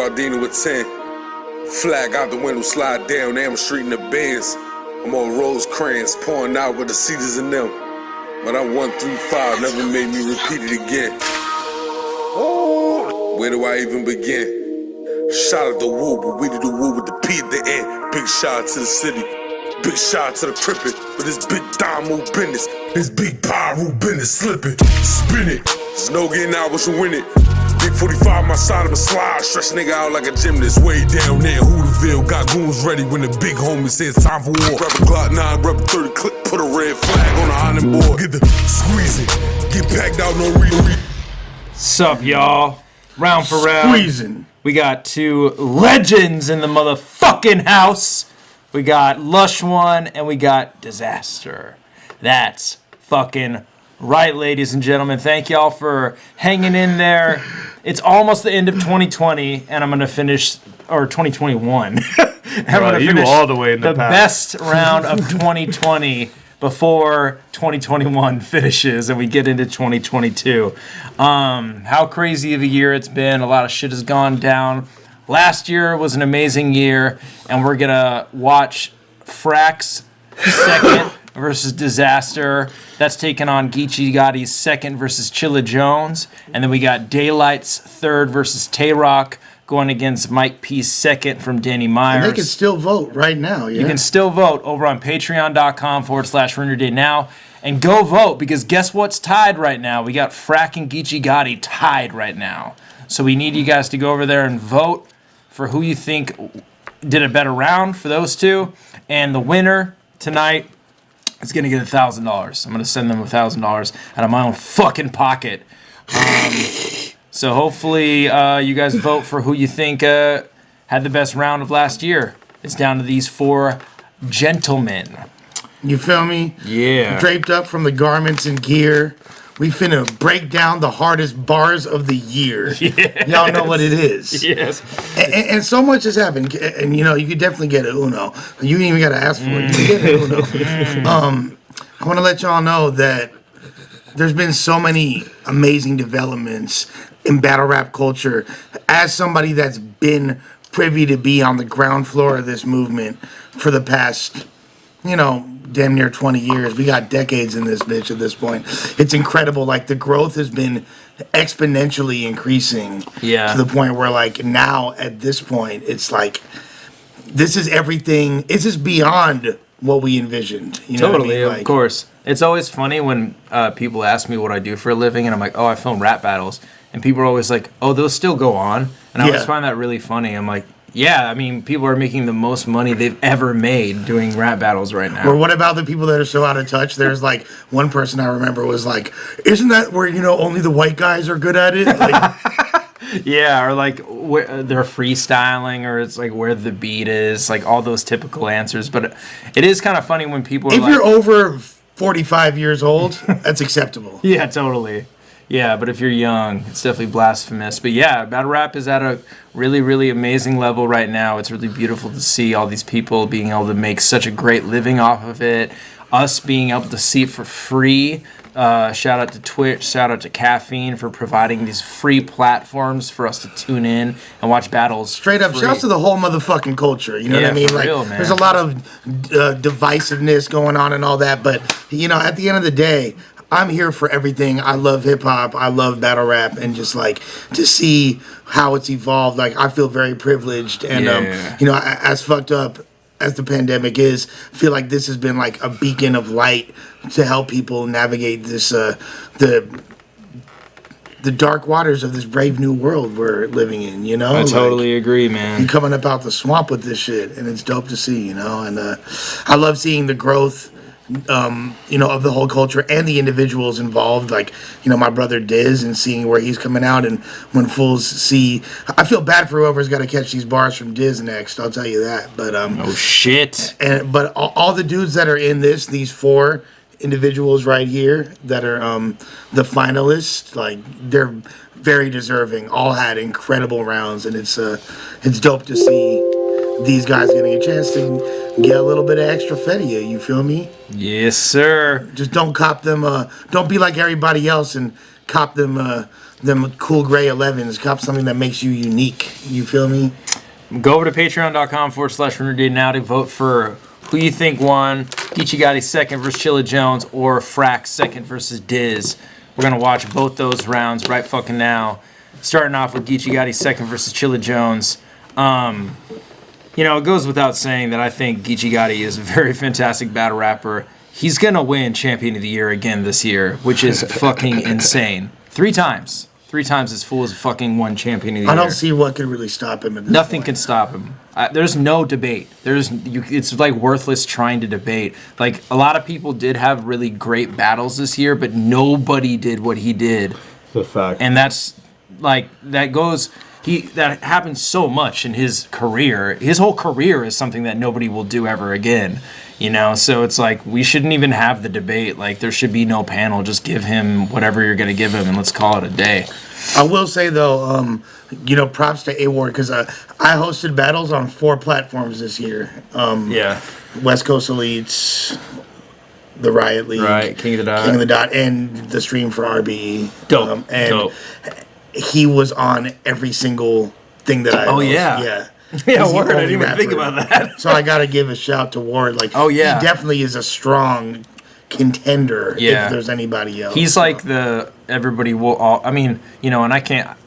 Gardena with 10. Flag out the window, slide down, Am Street in the Benz. I'm on Rosecrans, pouring out with the cedars in them. But I'm 135, never made me repeat it again. Where do I even begin? Shout out to Woo, but we do the Woo with the P at the end. Big shout out to the city, big shout out to the crippin'. But this big Damo business, this big Pyro business, slip it, spin it. There's no getting out, but you win it. Big 45 my side of a slide, stretch nigga out like a gymnast. Way down there, Hooterville, got goons ready when the big homie says time for war. Rep a Glock 9, rep a 30 clip, put a red flag on the ironing board. Get the squeezing, get packed out, no read. Sup, y'all? Round for round. Squeezing. We got two legends in the motherfucking house. We got LUSH One and we got Dizaster. That's fucking right, ladies and gentlemen. Thank y'all for hanging in there. It's almost the end of 2020, and I'm gonna finish, or 2021. I'm gonna finish all the way in the best round of 2020 before 2021 finishes and we get into 2022. How crazy of a year it's been. A lot of shit has gone down. Last year was an amazing year, and we're gonna watch Frak's second versus Dizaster. That's taking on Geechi Gotti's second versus Chilla Jones. And then we got Daylyt's third versus Tay Roc going against Mike P's second from Danny Myers. And they can still vote right now, yeah? You can still vote over on patreon.com/RYD now. And go vote, because guess what's tied right now? We got Frak and Geechi Gotti tied right now. So we need you guys to go over there and vote for who you think did a better round for those two. And the winner tonight is going to get $1,000. I'm going to send them $1,000 out of my own fucking pocket. So hopefully you guys vote for who you think had the best round of last year. It's down to these four gentlemen. You feel me? Yeah. Draped up from the garments and gear. We finna break down the hardest bars of the year. Yes. Y'all know what it is. Yes. And so much has happened. And you know, you could definitely get an Uno. You ain't even got to ask for it. You can get an Uno. I want to let y'all know that there's been so many amazing developments in battle rap culture. As somebody that's been privy to be on the ground floor of this movement for the past, you know, damn near 20 years. We got decades in this bitch at this point. It's incredible. Like, the growth has been exponentially increasing to the point where, like, now at this point, it's like, this is everything. It's just beyond what we envisioned. You know totally, what I mean? Like, of course. It's always funny when people ask me what I do for a living, and I'm like, oh, I film rap battles. And people are always like, oh, those still go on? And I always find that really funny. I'm like, yeah, I mean, people are making the most money they've ever made doing rap battles right now. Or what about the people that are so out of touch? There's like one person I remember was like, isn't that where, you know, only the white guys are good at it? Like, yeah, or like they're freestyling, or it's like where the beat is, like all those typical answers. But it is kind of funny when people are if you're over 45 years old, that's acceptable. Yeah, totally. Yeah, but if you're young, it's definitely blasphemous. But yeah, battle rap is at a really, really amazing level right now. It's really beautiful to see all these people being able to make such a great living off of it. Us being able to see it for free. Shout out to Twitch, shout out to Caffeine for providing these free platforms for us to tune in and watch battles. Straight up, shouts to the whole motherfucking culture. You know what I mean? Like, real, man. There's a lot of divisiveness going on and all that, but you know, at the end of the day, I'm here for everything. I love hip hop. I love battle rap, and just like to see how it's evolved. Like, I feel very privileged, and you know, as fucked up as the pandemic is, I feel like this has been like a beacon of light to help people navigate this the dark waters of this brave new world we're living in. You know, I totally agree, man. You're coming up out the swamp with this shit, and it's dope to see. You know, and I love seeing the growth. You know, of the whole culture and the individuals involved, like, you know, my brother Diz, and seeing where he's coming out, and when fools see, I feel bad for whoever's got to catch these bars from Diz next, I'll tell you that, but oh shit. But all the dudes that are in these four individuals right here that are the finalists, like, they're very deserving, all had incredible rounds, and it's dope to see these guys getting a chance to get a little bit of extra fetty. You feel me? Yes, sir. Just don't cop them. Don't be like everybody else and cop them cool gray 11s. Cop something that makes you unique. You feel me? Go over to patreon.com/RYD now to vote for who you think won. Geechi Gotti second versus Chilla Jones, or Frak second versus Diz. We're gonna watch both those rounds right fucking now. Starting off with Geechi Gotti second versus Chilla Jones. You know, it goes without saying that I think Geechi Gotti is a very fantastic battle rapper. He's gonna win Champion of the Year again this year, which is fucking insane. 3 times. 3 times this fool has fucking won Champion of the Year. I don't see what could really stop him at this Nothing point. can stop him. There's no debate. It's like worthless trying to debate. Like, a lot of people did have really great battles this year, but nobody did what he did. The fact. And that's like that happens so much in his career. His whole career is something that nobody will do ever again. You know, so it's like we shouldn't even have the debate. Like, there should be no panel. Just give him whatever you're gonna give him, and let's call it a day. I will say though, you know, props to A-Ward because I hosted battles on 4 platforms this year. Yeah. West Coast Elites, the Riot League, Right, King of the Dot, and the stream for RBE. Dope. And Dope. he was on every single thing that I hosted. yeah. Yeah. Yeah, He's the word. I only didn't even think rapper. about that. So I got to give a shout to Ward. Like, Oh, yeah. he definitely is a strong contender Yeah. if there's anybody else. He's like everybody will all, I mean, you know, and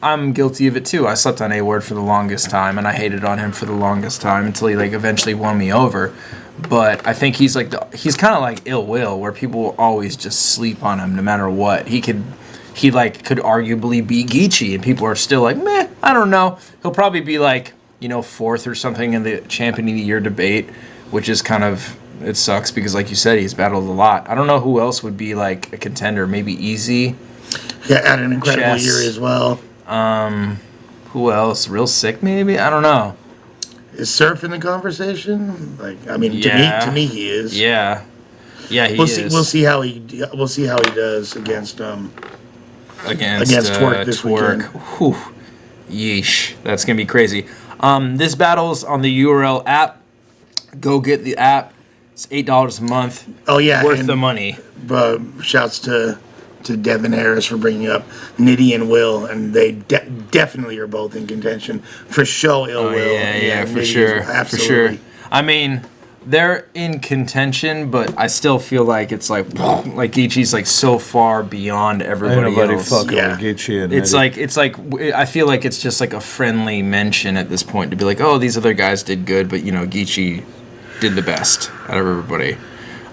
I'm guilty of it too. I slept on A-Word for the longest time, and I hated on him for the longest time until he like eventually won me over. But I think he's kind of like Ill Will, where people will always just sleep on him no matter what. He could arguably beat Geechi, and people are still like, meh, I don't know. He'll probably be like, you know, 4th or something in the Champion of the Year debate, which is kind of, it sucks because, like you said, he's battled a lot. I don't know who else would be like a contender. Maybe Easy. Yeah, had an incredible Chess. year as well. Who else? Real Sick, maybe. I don't know. Is Surf in the conversation? Like, I mean, Yeah. to me, he is. Yeah, he We'll is. see. We'll see how he does against against Twerk this weekend. Whew. Yeesh, that's gonna be crazy. This battle's on the URL app. Go get the app. It's $8 a month. Oh yeah, Worth and, the money. Shouts to Devin Harris for bringing up Nitty and Will, and they definitely are both in contention for show. Ill Will. Yeah, for Nitty sure, is for absolutely. sure. I mean, they're in contention, but I still feel like it's like Geechi's like so far beyond everybody Ain't nobody else. fucking Yeah. with Geechi and It's Eddie. like I feel like it's just like a friendly mention at this point to be like, oh, these other guys did good, but you know, Geechi did the best out of everybody.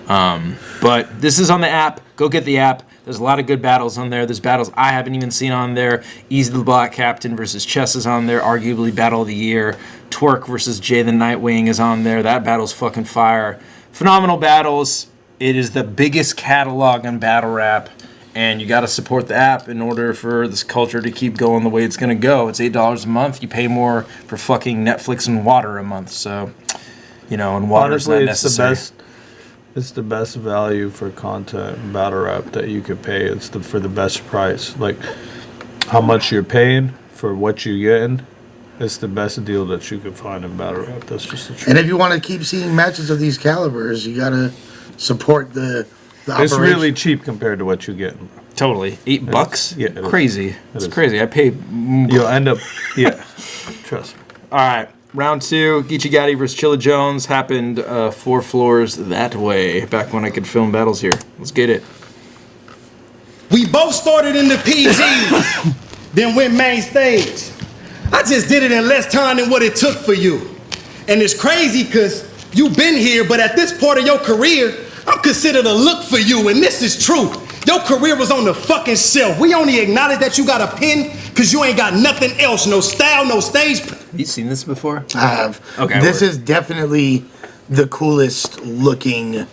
But this is on the app. Go get the app. There's a lot of good battles on there. There's battles I haven't even seen on there. Easy the Black Captain versus Chess is on there. Arguably Battle of the Year. Twerk versus Jay the Nightwing is on there. That battle's fucking fire. Phenomenal battles. It is the biggest catalog on battle rap. And you got to support the app in order for this culture to keep going the way it's going to go. It's $8 a month. You pay more for fucking Netflix and water a month. So, you know, and water's Honestly, not necessary. it's the best value for content in battle rap that you could pay. It's for the best price. Like, how much you're paying for what you're getting, it's the best deal that you could find in battle rap. That's just the truth. And if you want to keep seeing matches of these calibers, you gotta support the It's operation. really cheap compared to what you get. Totally. $8? Yeah, it is. Crazy. It's is. crazy. I pay. You'll end up, yeah, trust me. All right. Round 2, Geechi Gotti versus Chilla Jones happened 4 floors that way, back when I could film battles here. Let's get it. We both started in the PG, then went main stage. I just did it in less time than what it took for you. And it's crazy because you've been here, but at this part of your career, I'm considered a look for you, and this is true. Your career was on the fucking shelf. We only acknowledge that you got a pen because you ain't got nothing else. No style, no stage. Have you seen this before? I have. Okay, This word. is definitely the coolest looking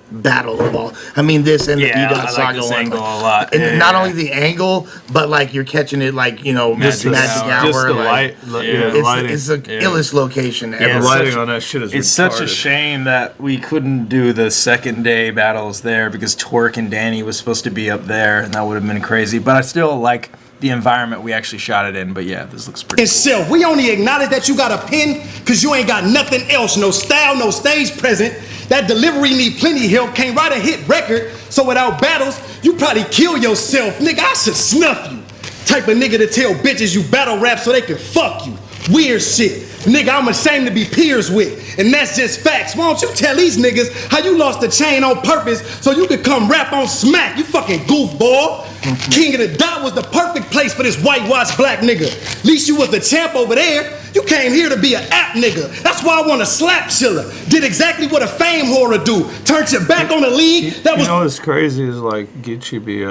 battle of all. I mean, this and the Yeah, D-Dot I like Saga this one. angle a lot. And Yeah, not yeah. only the angle, but like you're catching it like, you know, Magic magic Hour. hour. Just the like, light, Yeah. lighting. It's the illest location ever. the it's lighting such- on that shit is It's such a retarded. shame that we couldn't do the second day battles there because Twerk and Danny was supposed to be up there, and that would have been crazy. But I still like the environment we actually shot it in. But yeah, this looks pretty. Itself. We only acknowledge that you got a pen because you ain't got nothing else. No style, no stage present. That delivery need plenty help. Can't write a hit record. So without battles, you probably kill yourself. Nigga, I should snuff you. Type of nigga to tell bitches you battle rap so they can fuck you. Weird shit. Nigga, I'm ashamed to be peers with. And that's just facts. Why don't you tell these niggas how you lost the chain on purpose so you could come rap on smack? You fucking goofball. King of the Dot was the perfect place for this whitewashed black nigga. At least you was the champ over there. You came here to be an app nigga. That's why I want to slap Chilla. Did exactly what a fame whore do. Turned your back on the league. That was. You know what's crazy is like Geechi be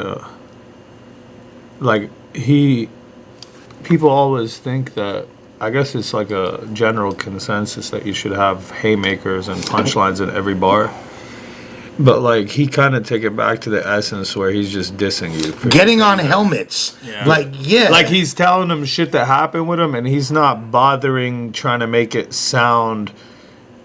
people always think that. I guess it's like a general consensus that you should have haymakers and punchlines in every bar. But like he kind of take it back to the essence where he's just dissing you. Getting on helmets. Yeah. Like he's telling them shit that happened with him and he's not bothering trying to make it sound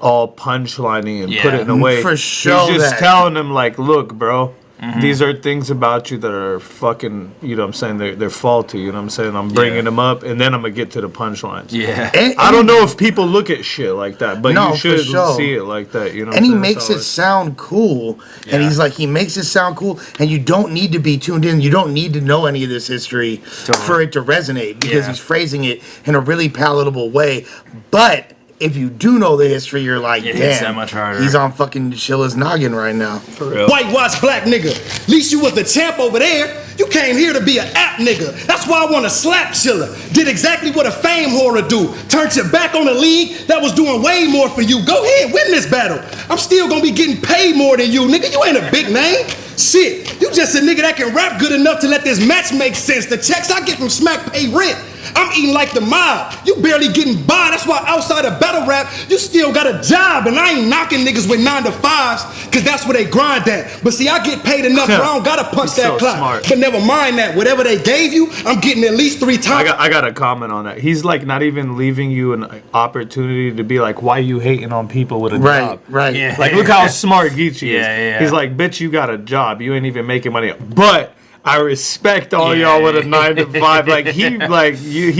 all punchliney and put it in a way. For sure. He's just telling them like, look, bro. These are things about you that are fucking, you know what I'm saying, they're faulty, you know what I'm saying? I'm bringing them up, and then I'm going to get to the punchlines. Yeah. I don't know if people look at shit like that, but No, you should for sure. see it like that, you know what And I'm he saying? makes it sound cool. And he's like, he makes it sound cool. And you don't need to be tuned in. You don't need to know any of this history for it to resonate because he's phrasing it in a really palatable way. But if you do know the history, you're like, It hits that damn, much harder. he's on fucking Chilla's noggin right now. For real. Whitewashed black nigga. At least you was the champ over there. You came here to be an app nigga. That's why I want to slap Chilla. Did exactly what a fame whore do. Turned your back on the league that was doing way more for you. Go ahead, win this battle. I'm still gonna be getting paid more than you, nigga. You ain't a big name. Shit, you just a nigga that can rap good enough to let this match make sense. The checks I get from Smack pay rent. I'm eating like the mob. You barely getting by. That's why outside of battle rap, you still got a job. And I ain't knocking niggas with 9 to 5s, because that's where they grind at. But see, I get paid enough where I don't gotta punch that so clock. smart. But never mind that. Whatever they gave you, I'm getting at least 3 times. I got a comment on that. He's like not even leaving you an opportunity to be like, why you hating on people with a job? Right. Yeah. Like, look how smart Geechi is. Yeah. He's like, bitch, you got a job. You ain't even making money. But I respect all y'all with a 9 to 5. Like he's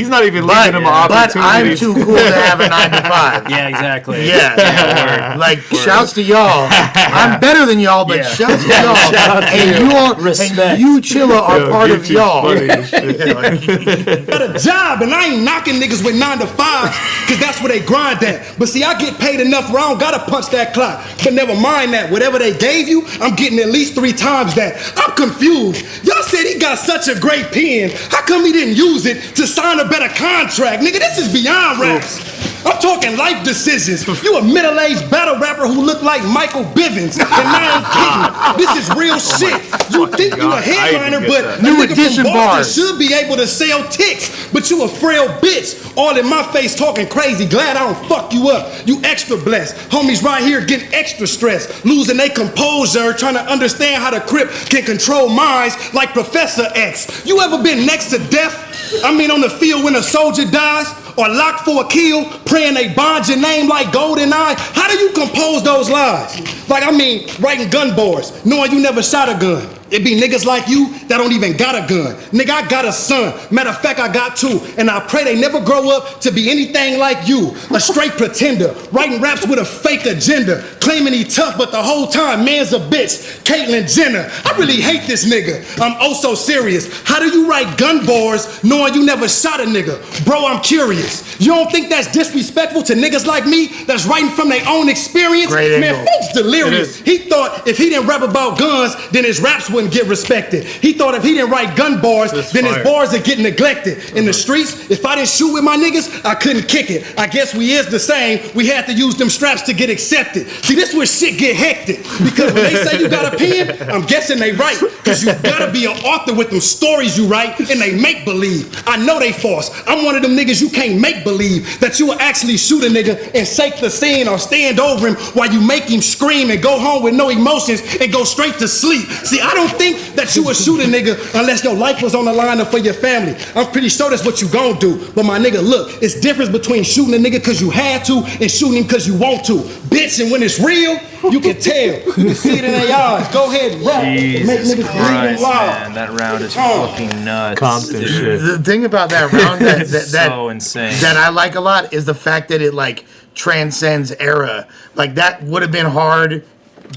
not even leaving him an opportunity. But I'm too cool to have a 9 to 5. Yeah, exactly. Yeah. Like, shouts to y'all. I'm better than y'all, but shouts to y'all. Respect. And you, Chilla, are part of Geechi's y'all. funny as shit. Got a job, and I ain't knocking niggas with 9 to 5s, because that's where they grind at. But see, I get paid enough where I don't gotta punch that clock. But never mind that. Whatever they gave you, I'm getting at least 3 times that. I'm confused. Y'all said he got such a great pen. How come he didn't use it to sign a better contract? Nigga, this is beyond raps. I'm talking life decisions. You a middle-aged battle rapper who look like Michael Bivins. And I ain't kidding. This is real shit. You think you a headliner, but New a nigga edition from bars. Boston should be able to sell ticks. But you a frail bitch. All in my face talking crazy. Glad I don't fuck you up. You extra blessed. Homies right here getting extra stressed. Losing their composure. Trying to understand how the Crip can control minds like Professor X. You ever been next to death? I mean on the field when a soldier dies? Or locked for a kill, praying they bond your name like GoldenEye? How do you compose those lies? Like, I mean, writing gun bars, knowing you never shot a gun. It be niggas like you that don't even got a gun. Nigga, I got a son. Matter of fact, I got 2. And I pray they never grow up to be anything like you. A straight pretender, writing raps with a fake agenda. Claiming he tough, but the whole time, man's a bitch. Caitlyn Jenner. I really hate this nigga. I'm oh so serious. How do you write gun bars knowing you never shot a nigga? Bro, I'm curious. You don't think that's disrespectful to niggas like me that's writing from their own experience? Great Man, angle. folks delirious. He thought if he didn't rap about guns, then his raps wouldn't get respected. He thought if he didn't write gun bars, then his bars would get neglected. In the streets, if I didn't shoot with my niggas, I couldn't kick it. I guess we is the same. We had to use them straps to get accepted. See, this where shit get hectic. Because when they say you got a pen, I'm guessing they right. Because you gotta be an author with them stories you write, and they make believe. I know they false. I'm one of them niggas you can't make believe that you will actually shoot a nigga and shake the scene or stand over him while you make him scream and go home with no emotions and go straight to sleep. See, I don't don't think that you would shoot a nigga unless your life was on the line or for your family. I'm pretty sure that's what you gon' do. But my nigga, look, it's difference between shooting a nigga cause you had to and shooting him cause you want to. Bitch, and when it's real, you can tell. You can see it in their eyes. Go ahead and rap. Jesus Christ, man, that round is fucking nuts. Compton shit. The thing about that round that So insane. that I like a lot is the fact that it like transcends era. Like that would have been hard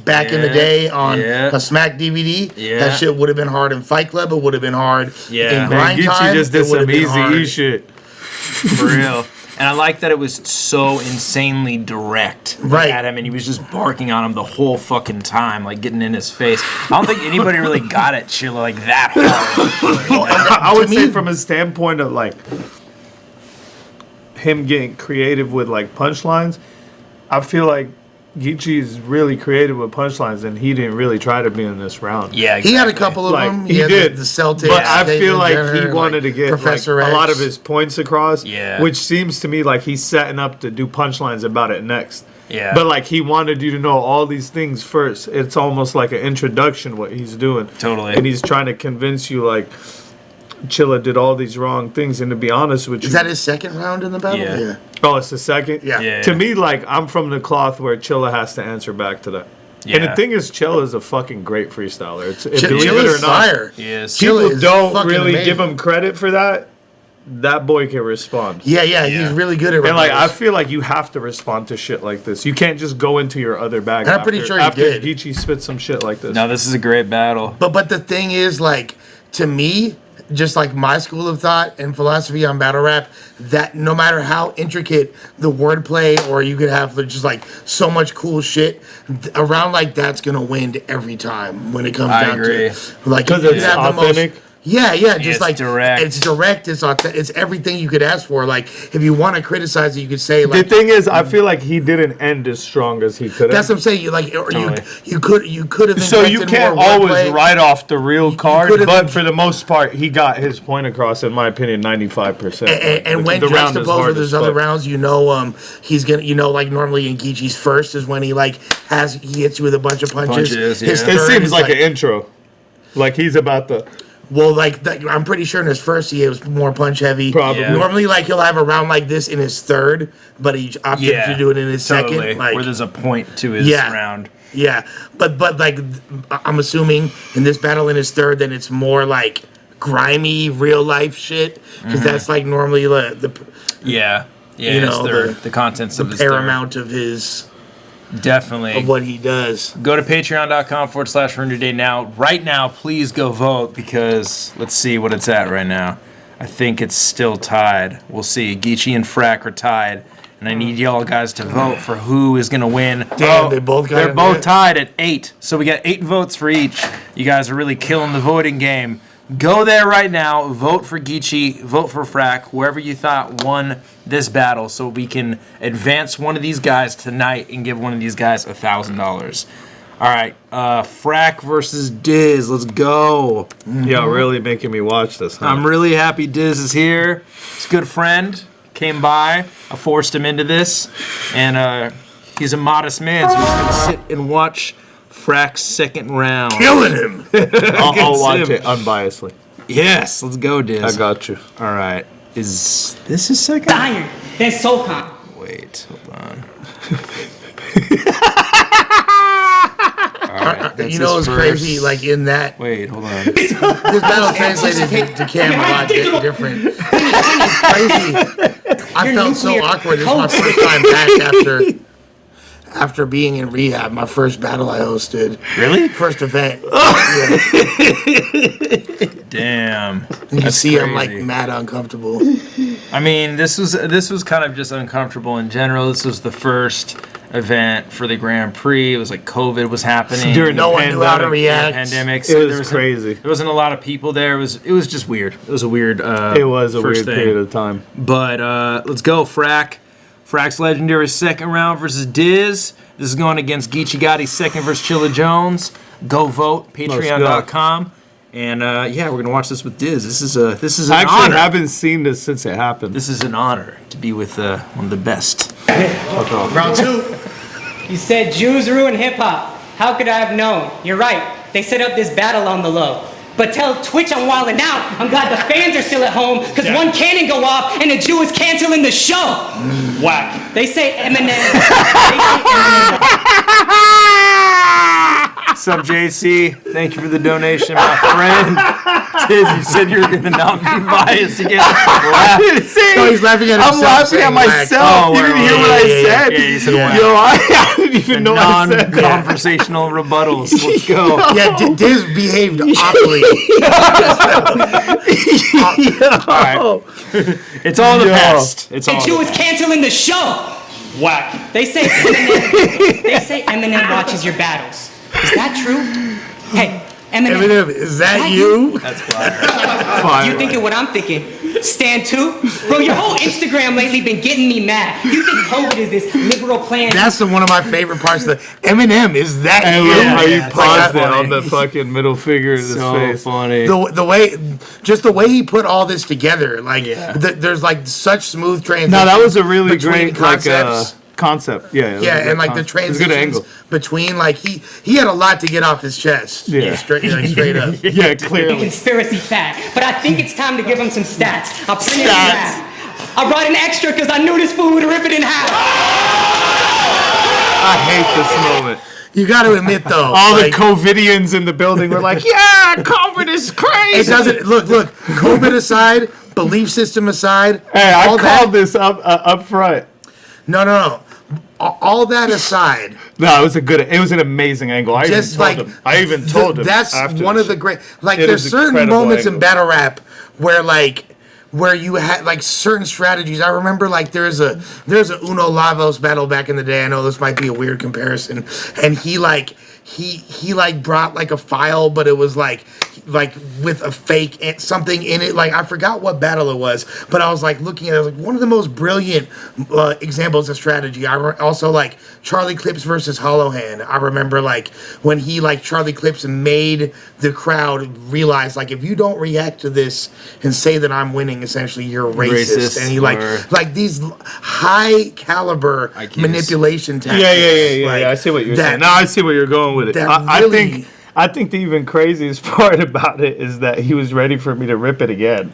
back in the day on a Smack DVD. That shit would have been hard in Fight Club. It would have been hard in Grind Geechi Time. just did It would have some been easy hard. E shit. For real. And I like that it was so insanely direct at him, and he was just barking on him the whole fucking time, like getting in his face. I don't think anybody really got at Chilla like that hard. I would say from a standpoint of like him getting creative with like punchlines, I feel like Geechi is really creative with punchlines, and he didn't really try to be in this round. Yeah, exactly. He had a couple of them. He had did. the Celtics. But I feel like Jenner, he wanted to get Professor like, X. a lot of his points across, Yeah. which seems to me like he's setting up to do punchlines about it next. Yeah. But like he wanted you to know all these things first. It's almost like an introduction what he's doing. Totally. And he's trying to convince you like Chilla did all these wrong things, and to be honest with you, Is that his second round in the battle? Yeah. oh, it's the second. Yeah. To me, like I'm from the cloth where Chilla has to answer back to that. Yeah. And the thing is, Chilla is a fucking great freestyler. It's believe Chilla's it or not, fire. Yes. Chilla people is don't fucking really amazing. give him credit for that. That boy can respond. Yeah, he's really good at And like I rebuttals. feel like you have to respond to shit like this. You can't just go into your other bag. And I'm pretty sure he after did. Geechi spits some shit like this. No, this is a great battle. But the thing is, like, to me, just like my school of thought and philosophy on battle rap, that no matter how intricate the wordplay, or you could have just like so much cool shit, a round like that's gonna win every time when it comes I down agree. to like 'Cause you it's have the authentic? Yeah, just It's like direct. It's direct. It's everything you could ask for. Like if you want to criticize it, you could say The like. thing is, I feel like he didn't end as strong as he could have. That's what I'm saying. You like, or Totally. you could have. So you can't more always wordplay. write off the real card, could've- but for the most part, he got his point across. In my opinion, 95%. And when juxtaposed with his other rounds, he's gonna, like normally in Geechi's first is when he hits you with a bunch of punches. Punches, His yeah. It third seems is like an intro, like he's about to. well, I'm pretty sure in his first he was more punch heavy. Probably. Yeah. Normally, he'll have a round like this in his third, but he opted to do it in his totally. second. Like, Where there's a point to his round. yeah, but I'm assuming in this battle in his third, then it's more like grimy real life shit because that's like normally the Yeah. Yeah, You his know, third, the contents of his paramount of his third. Definitely. of what he does. Go to patreon.com/RYD now. Right now, please go vote because let's see what it's at right now. I think it's still tied. We'll see. Geechi and Frak are tied. And I need y'all guys to vote for who is going to win. Damn, they both got They're it, both man. tied at 8. So we got 8 votes for each. You guys are really killing the voting game. Go there right now. Vote for Geechi. Vote for Frak. Whoever you thought won this battle so we can advance one of these guys tonight and give one of these guys $1,000. All right. Frak versus Diz. Let's go. Yeah, really making me watch this. Huh? I'm really happy Diz is here. He's a good friend. Came by. I forced him into this. And he's a modest man, so he's going to sit and watch Frak's second round. Killing him. I'll watch him. it unbiasedly. Yes, let's go, Diz. I got you. All right. Is this his second? Iron, then SoCon. Wait, hold on. All right, that's You know his what's crazy? first- Like in that, Wait, hold on. this battle translated to Cam a lot different. It's crazy. I felt so awkward. This is my first time back after being in rehab. My first battle I hosted. Really? First event. Damn. You That's see, I'm like crazy. mad uncomfortable. I mean, this was kind of just uncomfortable in general. This was the first event for the Grand Prix. It was like COVID was happening. During No the one knew how to pandemic, react. Pandemic. It was there crazy. There wasn't a lot of people there. It was just weird. It was a weird. It was a first weird thing. period of time. But let's go, Frak. Frak's legendary second round versus Diz. This is going against Geechi Gotti's second versus Chilla Jones. Go vote. Patreon.com. And yeah, we're gonna watch this with Diz. This is an I actually honor. haven't seen this since it happened. This is an honor to be with one of the best. Round two. You said Jews ruin hip hop. How could I have known? You're right. They set up this battle on the low. But tell Twitch I'm wildin' out. I'm glad the fans are still at home, cause one cannon go off and the Jew is canceling the show. Whack. They say Eminem. What's up, JC? Thank you for the donation, my friend. Tiz, you said you were going to not be biased again. No, he's laughing at himself. I'm laughing at myself. Oh, you didn't hear what I said. Yeah, you said whack. Yo, I didn't even know what I said. Non-conversational rebuttals. Let's go. Yeah, Diz behaved awfully. All right. It's all in the past. It's all The in Jew the is canceling the show. whack. They say Eminem watches your battles. Is that true? Hey, Eminem, is that you? That's fire. You thinking what I'm thinking? Stand 2? Bro, your whole Instagram lately been getting me mad. You think COVID is this liberal plan? That's one of my favorite parts. The Eminem, is that I you? love how you Yeah, paused so it on funny. the fucking middle finger in his So face. funny. The way, just the way he put all this together, like there's like such smooth transitions. No, that was a really between great like concepts. concept. Yeah, it was a Yeah, great and like the concept. It was a good transitions angle. between, like he had a lot to get off his chest. Yeah. straight up. Yeah, clearly. Conspiracy fact. But I think it's time to give him some stats. I printed a graph. I brought an extra because I knew this fool would rip it in half. I hate this moment. You got to admit though, All like, the COVIDians in the building were like, "Yeah, COVID is crazy." it doesn't look. COVID aside, belief system aside, Hey, I all called that. this up front. No. All that aside, No, it was an amazing angle. I just even told him. I even told him. That's after one the of the show. great. Like, It there's is certain incredible moments in angle. battle rap where you had like certain strategies. I remember like there's a Uno Lavos battle back in the day. I know this might be a weird comparison, and he brought like a file, but it was like with a fake something in it. Like, I forgot what battle it was, but I was like looking at it, I was like, one of the most brilliant examples of strategy. Also like Charlie Clips versus Hollow Hand. I remember like when he like Charlie Clips made the crowd realize like, if you don't react to this and say that I'm winning, essentially you're racist. And he like these high caliber manipulation tactics. Yeah. I see what you're that- saying. No, I see where you're going with it. that I really- I think the even craziest part about it is that he was ready for me to rip it again.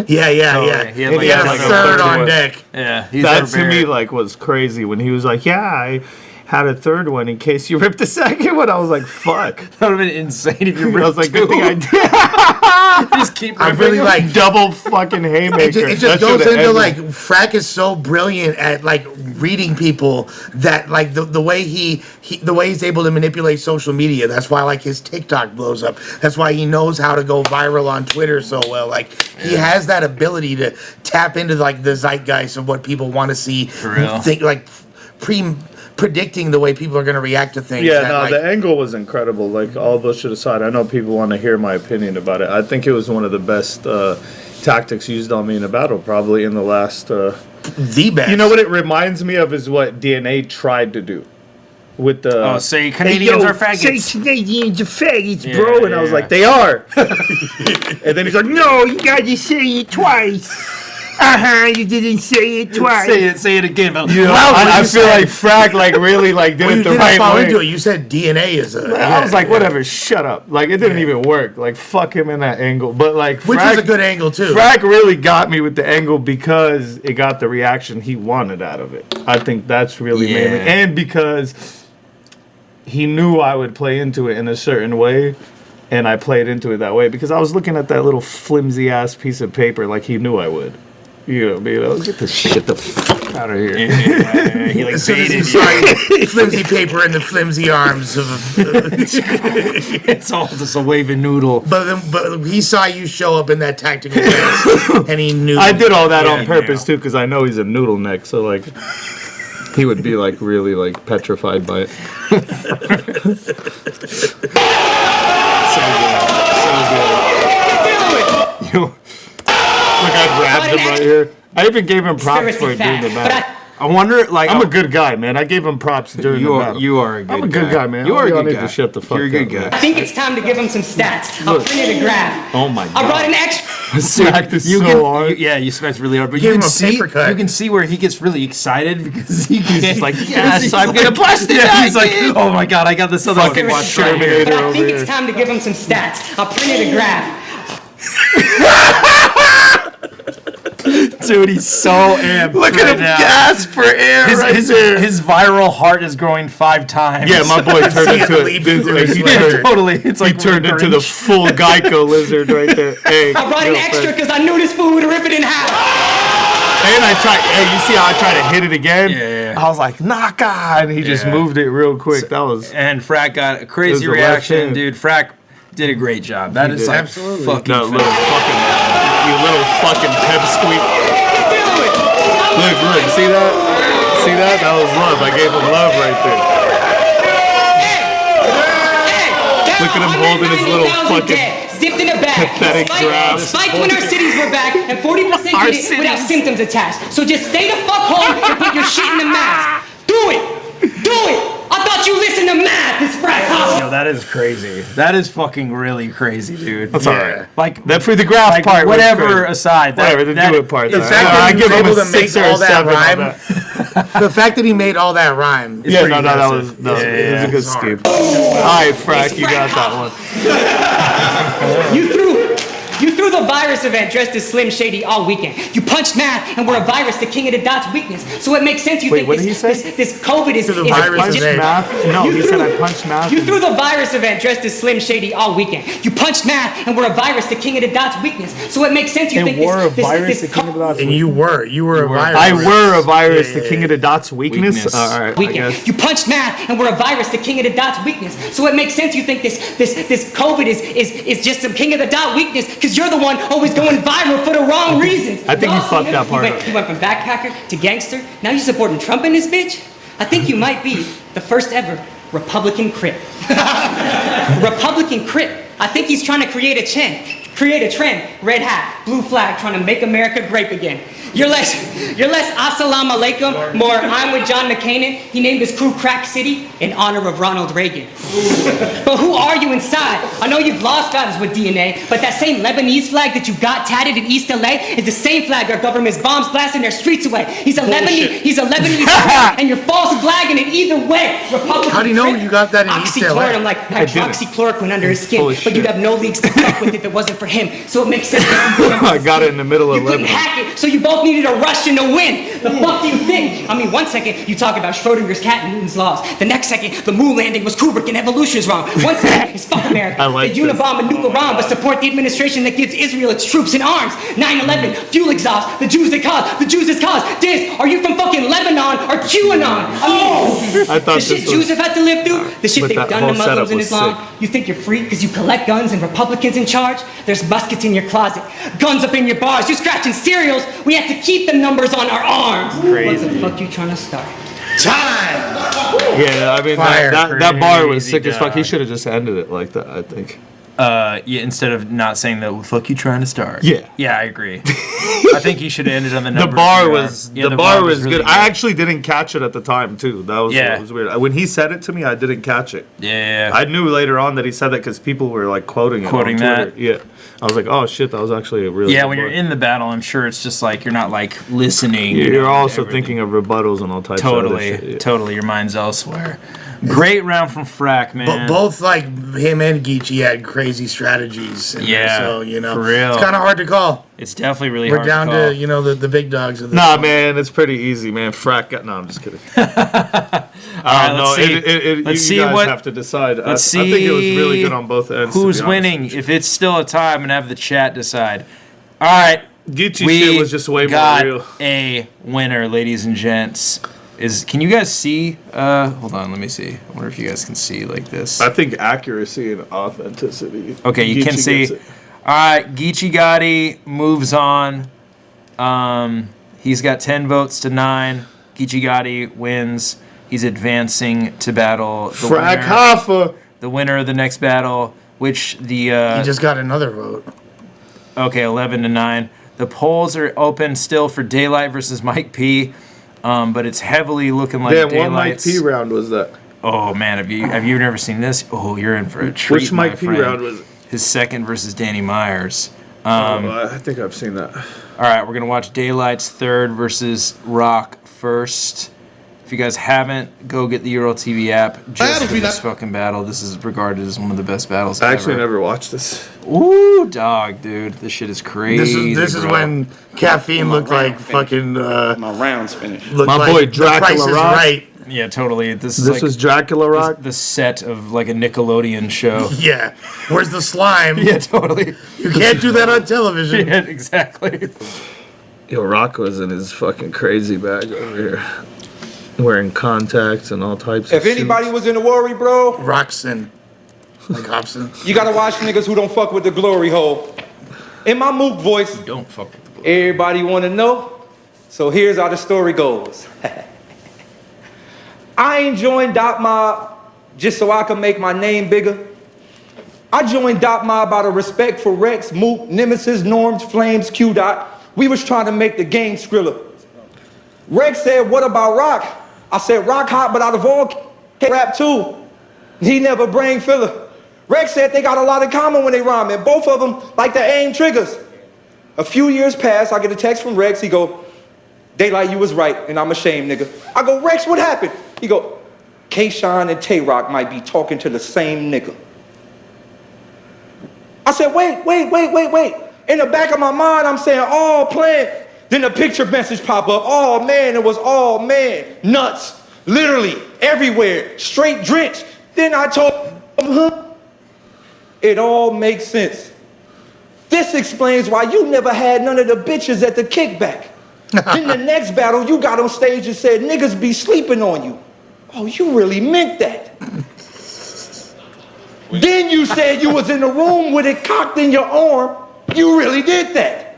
Yeah. He had He like had a a third on one. deck. Yeah, he's That to me like was crazy when he was like, "Yeah, I had a third one in case you ripped the second one." I was like, "Fuck." That would have been insane if you I was like, "Good thing I did." just keep I really like Double fucking haymaker. it just That goes should've into ended. like Frak is so brilliant at like reading people that like the way the way he's able to manipulate social media. That's why like his TikTok blows up. That's why he knows how to go viral on Twitter so well. Like he has that ability to tap into like the zeitgeist of what people want to see. real. Think like predicting the way people are going to react to things. Yeah, that, no, like, the angle was incredible. Like, all bullshit aside, I know people want to hear my opinion about it. I think it was one of the best tactics used on me in a battle, probably in the last. the best. You know what it reminds me of is what DNA tried to do with the. say Canadians are faggots. Say Canadians are faggots, Yeah, bro. And I was yeah. like, they are. And then he's like, no, you gotta say it twice. You didn't say it twice. Say it again. But You know, I feel like Frak like really like did Well, it you the didn't right fall way. into it. You said DNA is a. I was like, whatever, shut up. Like, it didn't even work. Like, fuck him in that angle. But, like, Which was a good angle, too. Frak really got me with the angle because it got the reaction he wanted out of it. I think that's really mainly. And because he knew I would play into it in a certain way, and I played into it that way. Because I was looking at that little flimsy-ass piece of paper like he knew I would. You know, get the fuck out of here. he like So this baited is you. sorry, flimsy paper in the flimsy arms of. It's all just a waving noodle. But he saw you show up in that tactical way, and he knew. I did all that Yeah, on purpose too, because I know he's a noodle neck. So like, he would be like really like petrified by it. Look, I grabbed him right here. I even gave him props for it during the battle. I wonder, like, I'm a good guy, man. I gave him props during the battle. you are a good guy. I'm a good guy, man. You are a Y'all good need guy. to shut the fuck You're a good up, guy. man. I think it's time to give him some stats. I printed a graph. Oh my I brought god. an extra. Smacked it You so can, hard. you smacked really hard, but Gave you him can a see paper cut. you can see where he gets really excited because he's just like, yes, I'm gonna bust it. Yeah, he's like, oh my god, I got this other Fucking one. Shermanator But I over think here. it's time to give him some stats. I printed a graph. Dude, he's so amped. Look at him gasp for air there. His viral heart is growing 5 times. Yeah, my boy turned See it into leaping through his he sweater. turned, totally. It's he like turned into the full Geico lizard right there. Hey, I brought an yo, extra friend. because I knew this fool would rip it in half. And I tried. Hey, you see how I tried to hit it again? Yeah. I was like, Naka, and he just moved it real quick. That was. And Frak got a crazy It was the left reaction, hand. dude. Frak did a great job. That is did. like Absolutely. fucking That little fucking, you little fucking pep squeak. Look, see that? See that? That was love. I gave him love right there. Look at him holding his little fucking zipped in a bag. pathetic grab. Spike when our cities were back, and 40% did it without symptoms attached. So just stay the fuck home and put your shit in the mask. Do it! Do it! I thought you listened to math. It's Frak. Yo, that is crazy. That is fucking really crazy, dude. That's alright. Like That for the graph like part. was whatever great. aside. Whatever, the that, do it part. The though. fact I that he give was him able a to make 6 or all a that 7 on rhyme. that. The fact that he made all that rhyme. Is Yeah, pretty no, that was impressive. it was a good it's hard. scheme. Alright, Frak, you got that one. You threw the virus event dressed as Slim Shady all weekend. You punched math and were a virus, the king of the dots weakness. So it makes sense you Wait, think what did he say? this COVID is... Threw the is- virus Punched event. math? No, You he threw- said I punched math. You threw the virus event dressed as Slim Shady all weekend. You punched math and were a virus, the king of the dots weakness. So it makes sense you think wore a this virus, the king of the dots. And you were a virus. I were a virus, Yeah, the king of the dots weakness. Weakness. Alright, I weekend. guess. You punched math and were a virus, the king of the dots weakness. So it makes sense you think this COVID is just some king of the dot weakness because you're the one always going viral for the wrong reasons. I think you Y'all fucked seen that it? part You up. went from backpacker to gangster. Now you supporting Trump in this bitch? I think you might be the first ever Republican Crip. Republican Crip. I think he's trying to create a trend. Red hat, blue flag, trying to make America great again. You're less assalamu alaikum, more I'm with John McCain. He named his crew Crack City in honor of Ronald Reagan. But who are you inside? I know you've lost values with DNA, but that same Lebanese flag that you got tatted in East LA is the same flag our government's bombs blasting their streets away. He's a Lebanese flag, and you're false flagging it either way. Republican How do you know Crip, you got that in East LA? Oxychloroquine, like hydroxychloroquine under his skin, Full of but you'd shit. have no leagues to fuck with if it wasn't for him. So it makes sense. I got it in the middle of You couldn't Lebanon. hack it, so you both needed a Russian to win. The fuck do you think? I mean, one second you talk about Schrodinger's cat and Newton's laws. The next second, the moon landing was Kubrick and evolution is wrong. One second, it's fuck America. I like they unibomb and nuke Iran, but support the administration that gives Israel its troops and arms. 9/11, fuel exhaust, the Jews that cause, Diz, are you from fucking Lebanon or QAnon? I mean, I thought the shit this was- Jews have had to live through, the shit But they've that done to whole Muslims setup in was Islam. sick. You think you're free because you collect guns and Republicans in charge? There's muskets in your closet, guns up in your bars. You're scratching cereals. We have to keep the numbers on our arms. What the fuck you trying to start? Yeah, I mean Fire. that bar was Crazy sick as fuck. He dog. should have just ended it like that. I think. Yeah, instead of not saying the fuck you trying to start. Yeah. Yeah, I agree. I think he should have ended on the The number. bar was the bar was really good. I actually didn't catch it at the time too. That was Yeah. what was weird. When he said it to me, I didn't catch it. Yeah. I knew later on that he said that because people were like quoting it. Quoting on Twitter. that. Yeah. I was like, oh shit, that was actually a really. Yeah, good when you're bar. in the battle, I'm sure it's just like you're not like listening. You're also everything. thinking of rebuttals and all types of other shit. Yeah. Totally. Your mind's elsewhere. Great round from Frak, man. But both like him and Geechi had crazy strategies. in there, Yeah, so for real. it's kind of hard to call. It's definitely really We're hard down to call. to the big dogs of this. Nah, one. man, it's pretty easy, man. Frak got. No, I'm just kidding. All right, let's see. Let's you see guys what. have to decide. Let's see. I think it was really good on both ends. to Who's be honest. winning? If it's still a tie, I'm gonna have the chat decide. All right. Geechi We shit was just way got more real. a winner, ladies and gents. Can you guys see? Hold on, let me see. I wonder if you guys can see like this. I think accuracy and authenticity. Okay, you can Geechi see. gets it. All right, Geechi Gotti moves on. He's got 10 votes to 9. Geechi Gotti wins. He's advancing to battle the Frak winner, Hoffa. the winner of the next battle, which He just got another vote. okay, 11 to 9. The polls are open still for Daylyt versus Mike P. But it's heavily looking like Damn, what Mike Daylight's. P round was that? Oh man, have you never seen this? Oh, you're in for a treat. Which Mike P my friend. round was it? His second versus Danny Myers. I think I've seen that. All right, we're going to watch Daylyt's third versus Roc first. If you guys haven't, go get the Euro TV app. Just for this fucking battle. This is regarded as one of the best battles I ever. actually never watched this. Ooh, dog, dude. This shit is crazy. This is when caffeine looked like fucking. My round's finished. My like boy The Dracula Price is Roc. Right. Yeah, totally. This is This is Dracula Roc. the set of like a Nickelodeon show. Yeah. Where's the slime? Yeah, totally. You can't do that on television. Yeah, exactly. Yo, Roc was in his fucking crazy bag over here. Wearing contacts and all types of If anybody was in a worry, bro, Roxon. Like Hobson. you gotta watch niggas who don't fuck with the glory hole. In my mook voice, Don't fuck with the blue. everybody wanna know, so here's how the story goes. I ain't joined Dot Mob just so I can make my name bigger. I joined Dot Mob out of respect for Rex, Mook, Nemesis, Norms, Flames, Q Dot. We was trying to make the game Skrilla. Rex said, what about Roc? I said, Roc hot, but out of all rap too. He never brain filler. Rex said they got a lot in common when they rhyme, and both of them like to aim triggers. A few years pass, I get a text from Rex. He go, Daylyt, you was right, and I'm ashamed, nigga. I go, Rex, what happened? He go, K-Shine and Tay Roc might be talking to the same nigga. I said, wait. In the back of my mind, I'm saying, oh, plan. Then a picture message pop up. Oh, man, it was all man. Nuts. Literally, everywhere. Straight drenched. Then I told him, it all makes sense. This explains why you never had none of the bitches at the kickback. Then the next battle, you got on stage and said, niggas be sleeping on you. Oh, you really meant that. Then you said you was in the room with it cocked in your arm. You really did that.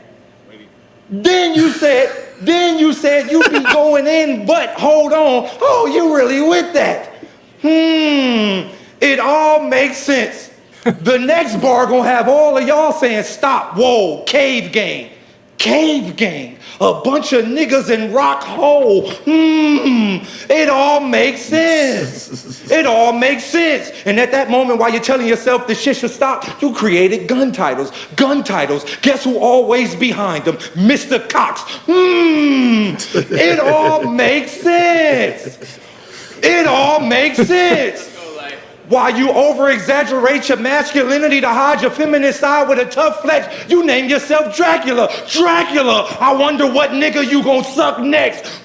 Then you said you be going in, but hold on. Oh, you really with that. It all makes sense. The next bar gonna have all of y'all saying, stop, whoa, cave gang. Cave gang. A bunch of niggas in rock hole. It all makes sense. It all makes sense. And at that moment, while you're telling yourself this shit should stop, you created gun titles. Gun titles. Guess who always behind them? Mr. Cox. It all makes sense. It all makes sense. While you over-exaggerate your masculinity to hide your feminine side with a tough flex, you name yourself Dracula. Dracula! I wonder what nigga you gonna suck next.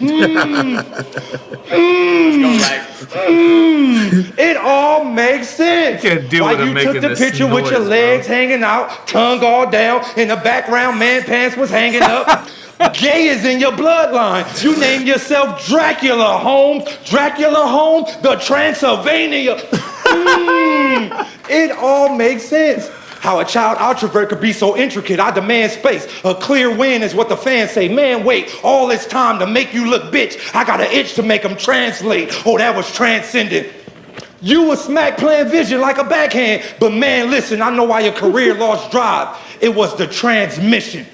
It all makes sense. Can't deal While with him you making took the this picture with your noise, legs hanging out, tongue all down, in the background, man pants was hanging up. Gay is in your bloodline. You name yourself Dracula Holmes. Dracula Holmes, the Transylvania. It all makes sense. How a child introvert could be so intricate. I demand space. A clear win is what the fans say. Man, wait, all this time to make you look bitch. I got an itch to make them translate. Oh, that was transcendent. You was smack playing vision like a backhand. But man, listen, I know why your career lost drive. It was the transmission.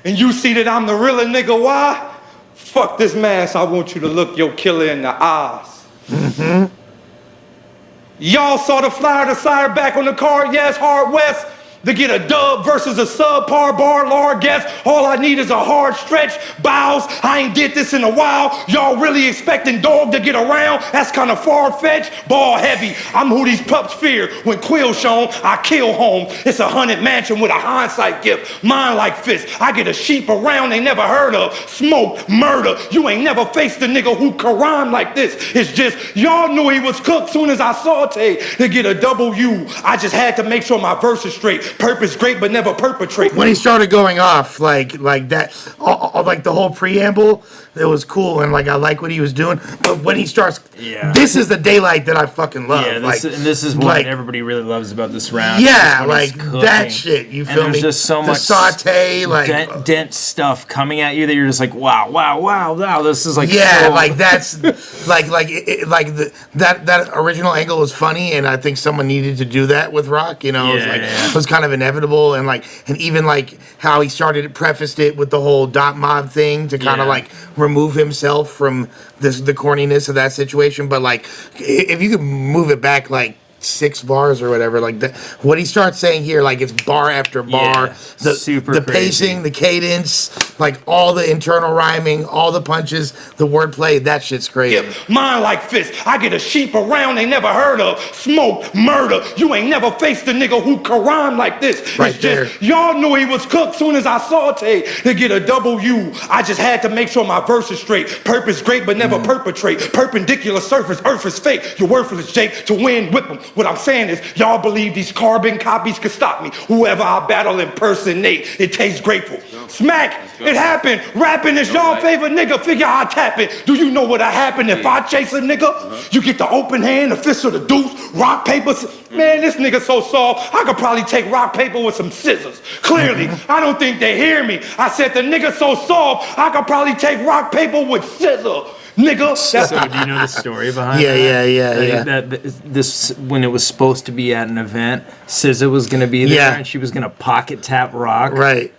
And you see that I'm the realer nigga, why? Fuck this mask, I want you to look your killer in the eyes. Y'all saw the flyer, the sire back on the card, yes, hard west. To get a dub versus a subpar bar, Lord guess. All I need is a hard stretch, bows. I ain't did this in a while. Y'all really expecting dog to get around? That's kind of far-fetched, ball heavy. I'm who these pups fear. When Quill shown, I kill home. It's a 100 mansion with a hindsight gift. Mine like fist. I get a sheep around they never heard of. Smoke, murder. You ain't never faced a nigga who could rhyme like this. It's just, y'all knew he was cooked soon as I saute to get a W. I just had to make sure my verse is straight. Purpose great, but never perpetrate. When he started going off like that, like the whole preamble, it was cool, and like I like what he was doing. But when he starts, this is the Daylyt that I fucking love. Yeah, this is what like, everybody really loves about this round. Yeah, like that shit. You feel me? There's just so much saute, like dense stuff coming at you that you're just like, wow. This is like like that's that original angle was funny, and I think someone needed to do that with Roc. You know, it was kind of inevitable, and even how he prefaced it with the whole Dot Mob thing to kind of like remove himself from the corniness of that situation. But like, if you could move it back like 6 bars or whatever. Like what he starts saying here, like it's bar after bar. The pacing, the cadence, like all the internal rhyming, all the punches, the wordplay. That shit's crazy. Yeah, mine like fists. I get a sheep around they never heard of. Smoke, murder. You ain't never faced a nigga who can rhyme like this. Right it's just, there. y'all knew he was cooked soon as I saute to get a W. I just had to make sure my verse is straight. Purpose great, but never perpetrate. Perpendicular surface, earth is fake. You're worthless, Jake. To win, whip them. What I'm saying is, y'all believe these carbon copies could stop me. Whoever I battle impersonate, it tastes grateful. Smack, it happened. Rapping is y'all favorite nigga. Figure how I tap it. Do you know what'll happen if I chase a nigga? You get the open hand, the fist of the deuce, rock, paper. Man, this nigga so soft, I could probably take rock, paper with some scissors. Clearly, I don't think they hear me. I said the nigga so soft, I could probably take rock, paper with scissors. Nigga, So do you know the story behind that? Yeah. This when it was supposed to be at an event, SZA was gonna be there and she was gonna pocket tap Rock. Right.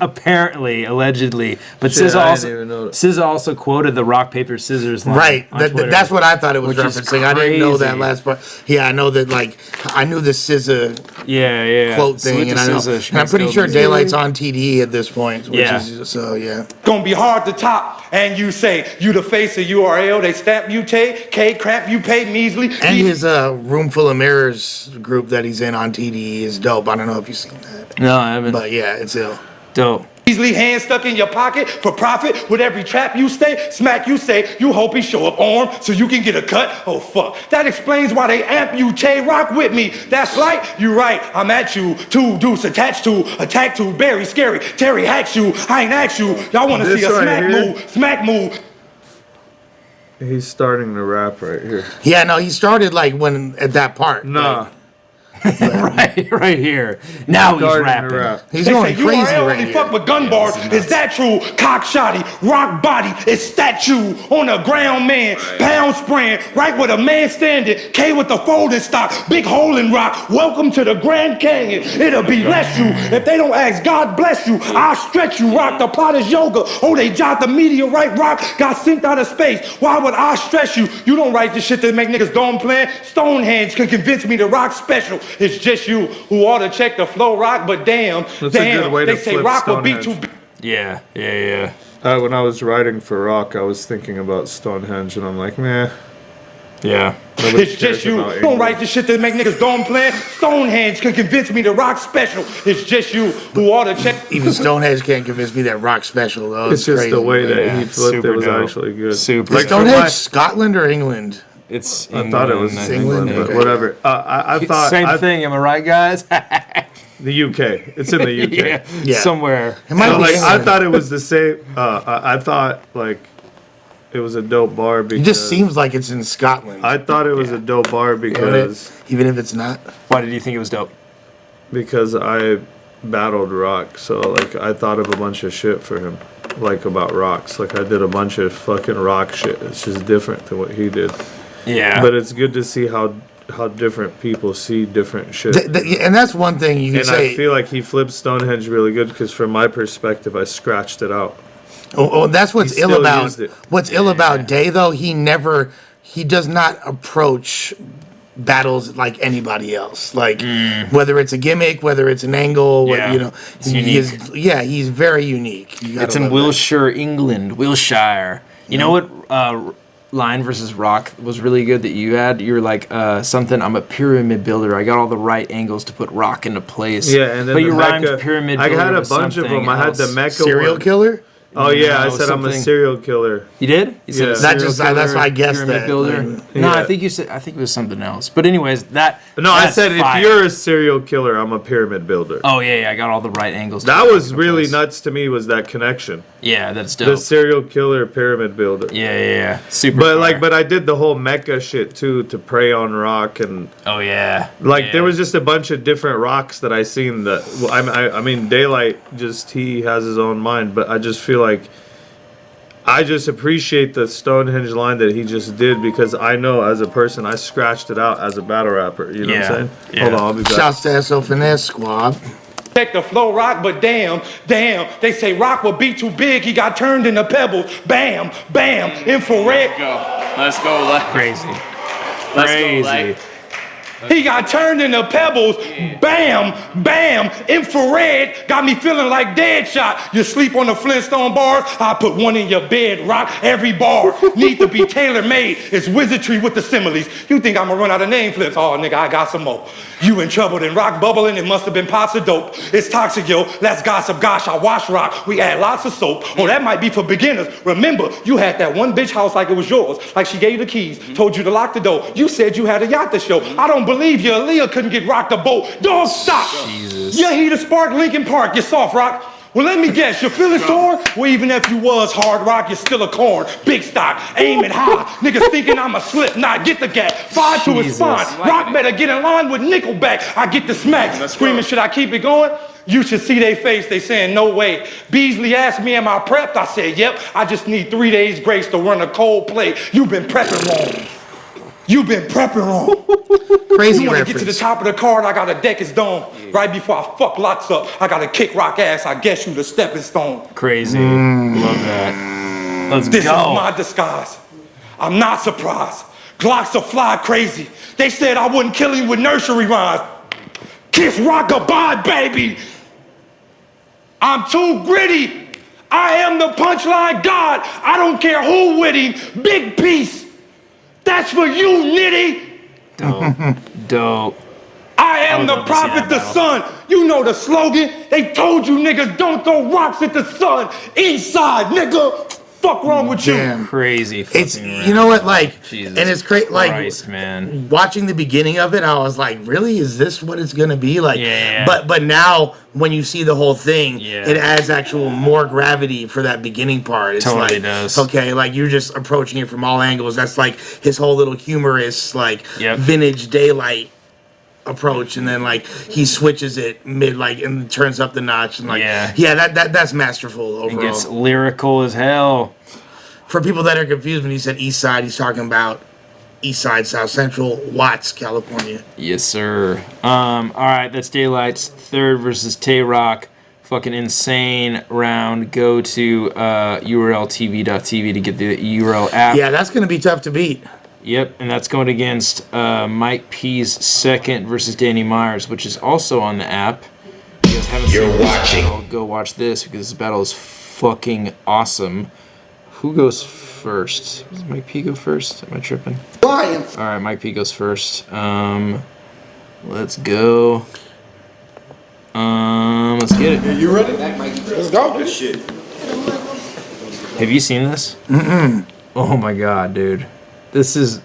Apparently, allegedly, but Shit, SZA also quoted the rock paper scissors line. Right. On Twitter, That's what I thought it was which is referencing. I didn't know that crazy. last part. Yeah, I know that. Like, I knew the SZA quote thing, and I'm pretty sure Daylight's on TDE at this point. Which is, so yeah. Gonna be hard to top. And you say, you the face of URL, they stamp mutate, K crap you pay measly. And his Room Full of Mirrors group that he's in on TDE is dope. I don't know if you've seen that. No, I haven't. But yeah, it's ill. Dope. Easily hand stuck in your pocket for profit. With every trap you stay, smack you say, you hope he show up armed so you can get a cut. Oh fuck, that explains why they amp you, Tay Roc with me. That's right, you right, I'm at you. 2 deuce attached to, attack to, very scary. Terry hacks you, I ain't asked you. Y'all wanna see a smack move. He's starting to rap right here. Yeah, no, he started like when at that part. Nah. right here. Now he's rapping. He's They going say crazy URL right only here. fuck with gun bars. Is that true? Cock shotty, rock body, it's statue on the ground man, pound spraying, right where the man standing, K with the folding stock, big hole in rock. Welcome to the Grand Canyon. It'll be less you. If they don't ask, God bless you. I'll stretch you, rock. The plot is yoga. Oh, they jot the meteorite rock, got sent out of space. Why would I stress you? You don't write this shit that make niggas don't plan. Stonehenge can convince me to rock special. It's just you who ought to check the flow rock, but damn, a good way they to say flip rock will be Stonehenge. too. Yeah. When I was writing for Rock, I was thinking about Stonehenge, and I'm like, meh. Yeah. It's just you. Don't write the shit that make niggas don't plan. Stonehenge can convince me to rock special. It's just you who ought to check. Even Stonehenge can't convince me that rock special though. It's just crazy. the way that he flipped super it was dope. actually good. Super Like, dope. from Stonehenge, my- Scotland or England? It's I thought it was I think. England, but okay. whatever. I thought Same thing, am I right, guys? the UK. It's in the UK. Yeah. Somewhere. It might So, be like, I England. thought it was the same. I thought like it was a dope bar because It just seems like it's in Scotland. I thought it was a dope bar because Even if it's not. Why did you think it was dope? I battled Rock, so like I thought of a bunch of shit for him, like about rocks. Like I did a bunch of fucking rock shit. It's just different than what he did. Yeah. But it's good to see how different people see different shit. And that's one thing you can And say. I feel like he flipped Stonehenge really good because from my perspective, I scratched it out. Oh, that's what's He ill still about. used it. What's ill about Day though? He does not approach battles like anybody else. Like whether it's a gimmick, whether it's an angle, Yeah. you know, It's he's very unique. You gotta It's in love that. Wiltshire, England. Wiltshire. You know what line versus Rock was really good that you had? You were like, something, I'm a pyramid builder. I got all the right angles to put Rock into place. Yeah, and then but the you rhymed Mecca, pyramid I builder had a with bunch of something them. I had the else. Mecca Serial one. killer. Oh yeah, I No, said I'm a something- serial killer. You did? You said Yeah. a That serial just that's killer, why I guessed pyramid that. builder. Like, No, I Yeah. think you said. I think it was something else. But anyways, No, I that's said fire. if you're a serial killer, I'm a pyramid builder. Oh yeah, I got all the right angles. to That put was into really place. nuts to me. Was that connection? Yeah, that's The dope. serial killer pyramid builder. Yeah. Super. But fire. but I did the whole Mecca shit too to prey on Rock and oh yeah, like yeah. there was just a bunch of different rocks that I seen that well, I mean Daylyt just he has his own mind, but I just feel like I just appreciate the Stonehenge line that he just did because I know as a person I scratched it out as a battle rapper. You know what I'm saying? Yeah. Hold on, I'll be back. Shouts to SO Finesse Squad. Check the flow rock, but damn, they say Rock will be too big. He got turned into pebbles. Bam, infrared. Let's go, like crazy. Let's Crazy. go, like He got turned into pebbles. Bam, bam, infrared. Got me feeling like Deadshot. You sleep on the Flintstone bars, I put one in your bed, rock. Every bar need to be tailor-made. It's wizardry with the similes. You think I'm gonna run out of name flips? Oh, nigga, I got some more. You in trouble, then rock bubbling, it must have been pots of dope. It's toxic, yo, let's gossip, gosh, I wash rock. We add lots of soap. Oh, that might be for beginners. Remember, you had that one bitch house like it was yours. Like she gave you the keys, told you to lock the door. You said you had a yacht to show. I don't believe you, Aaliyah couldn't get rocked a boat. Dog, stop. Jesus. You heat a spark, Lincoln Park, you soft rock. Well, let me guess, you're feeling sore? Well, even if you was hard rock, you're still a corn. Big stock, aiming high. Niggas thinking I'm a slip, not get the gat. Five to his spine. Rock better get in line with Nickelback. I get the smack. Screaming, should I keep it going? You should see they face, they saying, no way. Beasley asked me, am I prepped? I said, yep, I just need 3 days grace to run a cold play. You've been prepping wrong. You've been prepping wrong. Crazy you wanna reference. get to the top of the card, I gotta deck his dome. Right before I fuck lots up, I gotta kick rock ass, I guess you the stepping stone. Crazy. Love that. Let's This go. is my disguise. I'm not surprised. Glocks are fly crazy. They said I wouldn't kill him with nursery rhymes. Kiss rock-a-bye, baby. I'm too gritty. I am the punchline god. I don't care who with him. Big piece. That's for you, Nitty. Dope. Dope. I am would the love to see prophet, that the battle. sun. You know the slogan. They told you niggas don't throw rocks at the sun. Inside, nigga. Fuck wrong with you? Damn. Crazy. It's, fucking you know what, like, Jesus and it's great, like, Christ, man. watching the beginning of it, I was like, really, is this what it's gonna be? Like, Yeah. but now when you see the whole thing, Yeah. it adds actual more gravity for that beginning part. It's Totally like, does. okay, like you're just approaching it from all angles. That's like his whole little humorous, like, Yep. vintage Daylyt approach, and then like he switches it mid, like, and turns up the notch, and like, Yeah. that's masterful It overall. gets lyrical as hell. For people that are confused, when he said East Side, he's talking about East Side, South Central, Watts, California. Yes, sir. All right, that's Daylyt's third versus Tay Roc. Fucking insane round. Go to urltv.tv to get the URL app. Yeah, that's gonna be tough to beat. Yep, and that's going against Mike P's second versus Danny Myers, which is also on the app. If you guys haven't seen this battle, go watch this because this battle is fucking awesome. Who goes first? Does Mike P go first? Am I tripping? Lions. All right, Mike P goes first. Let's go. Let's get it. You ready? Let's go. This shit. Have you seen this? Mm-mm. Oh my god, dude. This is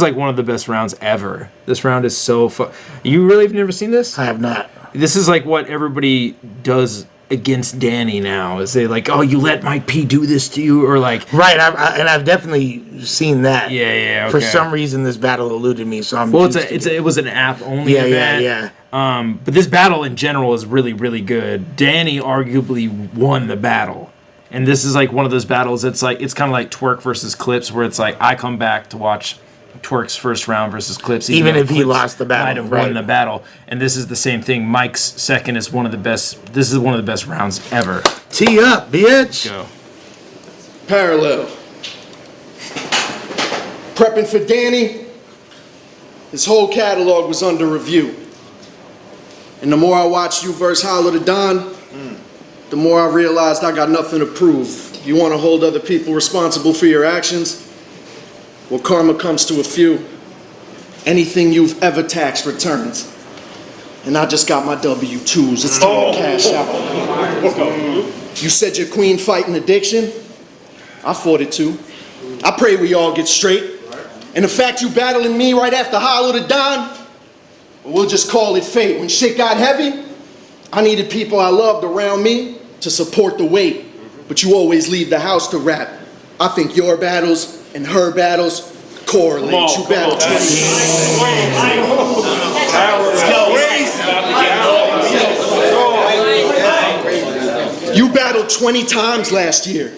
like one of the best rounds ever. This round is so fun. You really have never seen this? I have not. This is like what everybody does against Danny now. Is they like, oh, you let Mike P do this to you, or like, Right, I've definitely seen that. Yeah. For Okay. some reason, this battle eluded me, so I'm. Well, used to it was an app only event. yeah. But this battle in general is really, really good. Danny arguably won the battle. And this is like one of those battles. It's kind of like Twerk versus Clips, where it's like I come back to watch Twerk's first round versus Clips, Even though if he Clips lost the battle, might have right. won the battle. And this is the same thing. Mike's second is one of the best. This is one of the best rounds ever. Tee up, bitch. Go. Parallel. Prepping for Danny. His whole catalog was under review. And the more I watched you verse Holler the Don, the more I realized I got nothing to prove. You want to hold other people responsible for your actions? Well, karma comes to a few. Anything you've ever taxed returns. And I just got my W-2s. It's time to cash out. You said your queen fighting addiction. I fought it too. I pray we all get straight. And the fact you battling me right after Hollow the Don, we'll just call it fate. When shit got heavy, I needed people I loved around me to support the weight. But you always leave the house to rap. I think your battles and her battles correlate. You battle 20. You battled 20 times last year.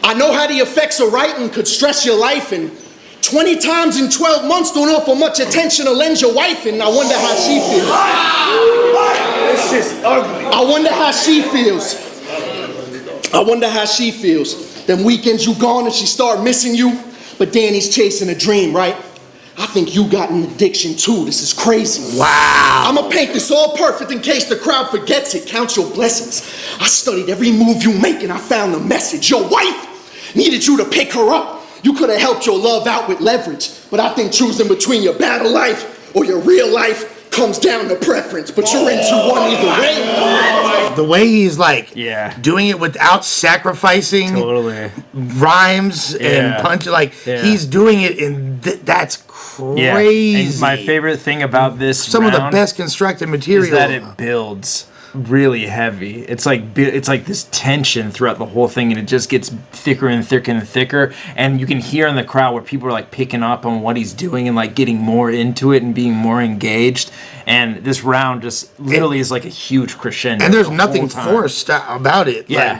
I know how the effects of writing could stress your life, and 20 times in 12 months don't offer much attention to lend your wife, and I wonder how she feels. This shit's ugly. I wonder how she feels. I wonder how she feels. Them weekends you gone and she start missing you, but Danny's chasing a dream, right? I think you got an addiction too. This is crazy. Wow. I'ma paint this all perfect in case the crowd forgets it. Count your blessings. I studied every move you make and I found the message. Your wife needed you to pick her up. You could have helped your love out with leverage, but I think choosing between your battle life or your real life comes down to preference, but you're into one either way. The way he's like Yeah. doing it without sacrificing Totally. rhymes and punch, like he's doing it in that's crazy. And my favorite thing about this Some of the round best constructed material is that it builds really heavy. It's like this tension throughout the whole thing, and it just gets thicker and thicker and thicker. And you can hear in the crowd where people are like picking up on what he's doing and like getting more into it and being more engaged. And this round just literally is like a huge crescendo. And there's the nothing whole time. forced about it. Yeah.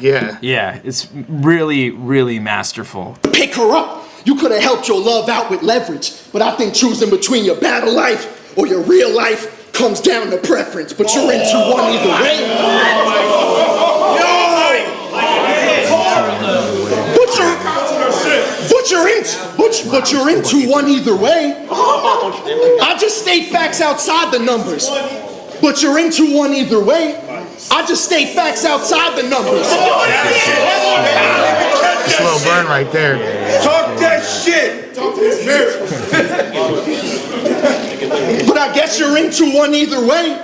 It's really, really masterful. Pick her up. You could have helped your love out with leverage, but I think choosing between your battle life or your real life comes down to preference, but you're into one either way. But you're into one either way. I just state facts outside the numbers. But you're into one either way. I just state facts outside the numbers. Slow burn right there. Talk that shit. Talk this But I guess you're into one either way.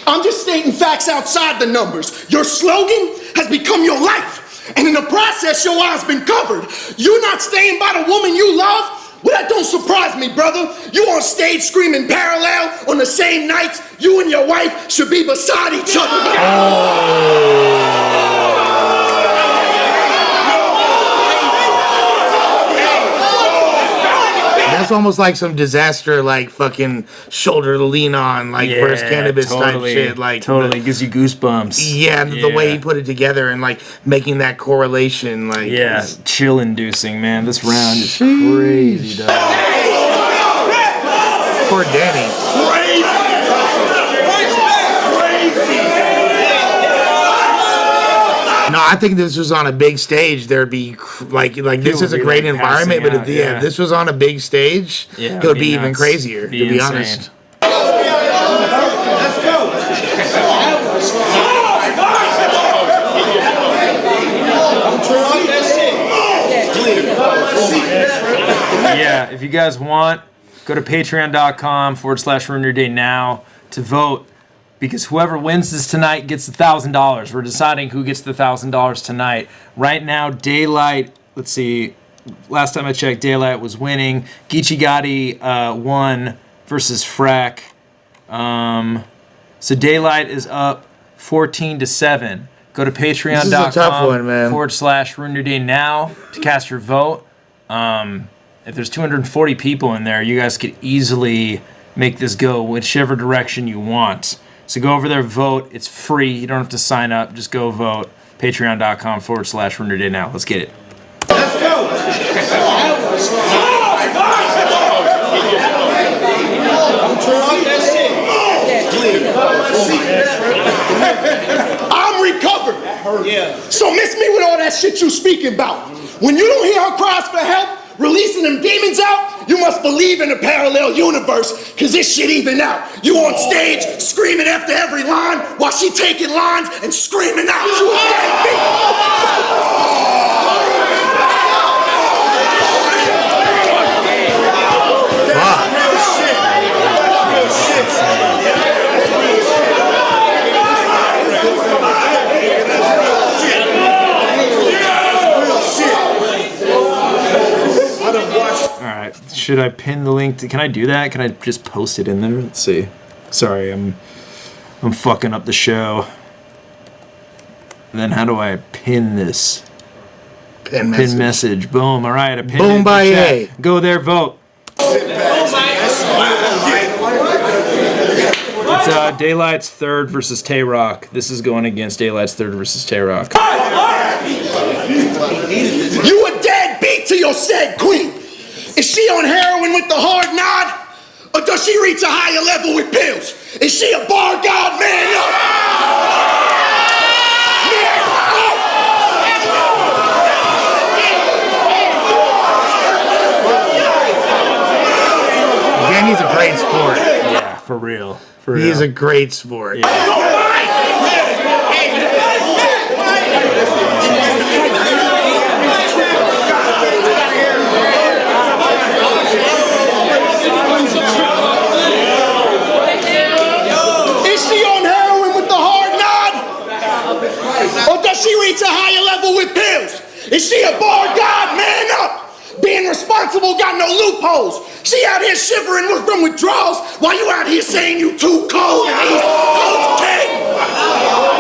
I'm just stating facts outside the numbers. Your slogan has become your life. And in the process, your eyes been covered. You're not staying by the woman you love? Well, that don't surprise me, brother. You on stage screaming parallel on the same nights you and your wife should be beside each other. That's almost like some Dizaster, like fucking shoulder to lean on, like first cannabis type shit. Like totally gives you goosebumps. Yeah, the way he put it together and like making that correlation, like chill inducing, man. This round is crazy, dog. Poor Danny. No, I think this was on a big stage. There'd be like this is a great environment, but if this was on a big stage, it would be even crazier. To be honest. Let's go. Yeah, if you guys want, go to patreon.com/RuinYourDay now to vote. Because whoever wins this tonight gets $1,000. We're deciding who gets the $1,000 tonight. Right now, Daylyt, let's see, last time I checked, Daylyt was winning. Geechi Gotti won versus Frak. So Daylyt is up 14-7. Go to patreon.com/RuinYourDay now to cast your vote. If there's 240 people in there, you guys could easily make this go whichever direction you want. So go over there, vote. It's free. You don't have to sign up. Just go vote. Patreon.com/RuinYourDay now. Let's get it. Let's go. I'm recovered. So miss me with all that shit you speaking about. When you don't hear her cries for help, releasing them demons out, you must believe in a parallel universe, cause this shit even out. You on stage screaming after every line while she taking lines and screaming out. You Alright, should I pin the link? Can I do that? Can I just post it in there? Let's see. Sorry, I'm fucking up the show. And then how do I pin this? Pin message. Boom. Alright, I pinned Boom it in by the chat. A. Go there, vote. It's Daylyt's third versus Tay Roc. This is going against Daylyt's third versus Tay Roc. You a dead beat to your said queen. Is she on heroin with the hard nod? Or does she reach a higher level with pills? Is she a bar god? Man up! Man up! for real. He's a great sport. Or does she reach a higher level with pills? Is she a bar god? Man up! Being responsible got no loopholes. She out here shivering from withdrawals while you out here saying you too cold and East Coast king.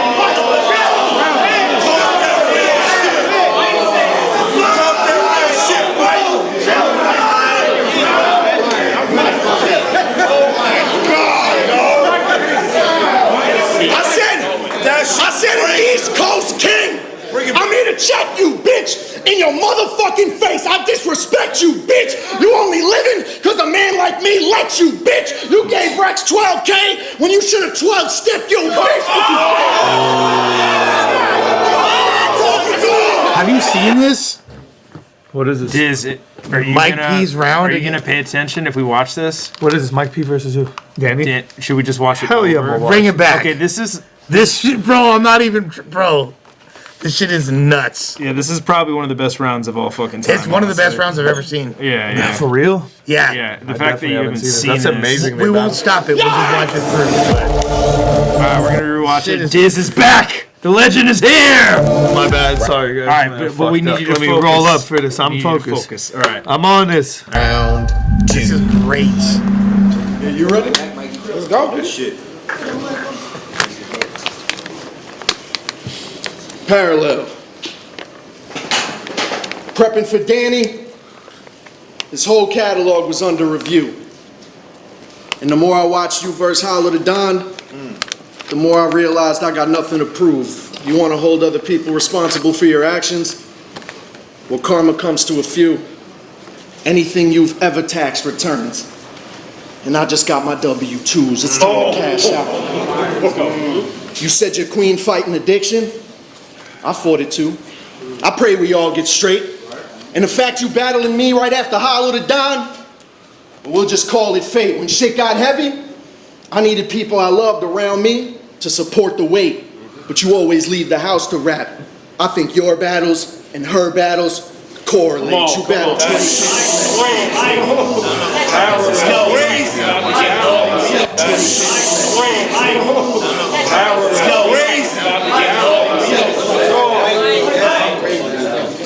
I said an East Coast king. I'm here to check you, bitch, in your motherfucking face. I disrespect you, bitch. You only living because a man like me lets you, bitch. You gave Rex 12K when you should have 12-stepped your bitch. Have you seen this? What is this? Are you Mike gonna, P's round Are you again? gonna pay attention if we watch this? What is this? Mike P versus who? Danny? Should we just watch it? Hell yeah, over? we'll watch Bring it back. Okay, this shit, bro. I'm not even, bro. This shit is nuts. Yeah, this is probably one of the best rounds of all fucking time. It's one of the best rounds I've ever seen. Yeah. For real? Yeah. Yeah, the fact that you haven't seen That's this. amazing. We won't stop it. We'll just watch it through. We're gonna rewatch Shit it. is- Diz is back. The legend is here. My bad. Sorry, guys. All right, Man, but we fucked need up. you to Let me focus. roll up for this. I'm We need you to focused. focus. All right. I'm on this. Round This is great. Yeah, you ready? Let's go. Good shit. Parallel. Prepping for Danny. His whole catalog was under review. And the more I watched you verse Holler the Don, the more I realized I got nothing to prove. You want to hold other people responsible for your actions? Well, karma comes to a few. Anything you've ever taxed returns. And I just got my W-2s. It's time to cash out. You said your queen fighting addiction? I fought it too. I pray we all get straight. And the fact you battling me right after Hollow the Don, we'll just call it fate. When shit got heavy, I needed people I loved around me to support the weight. But you always leave the house to rap. I think your battles and her battles correlate.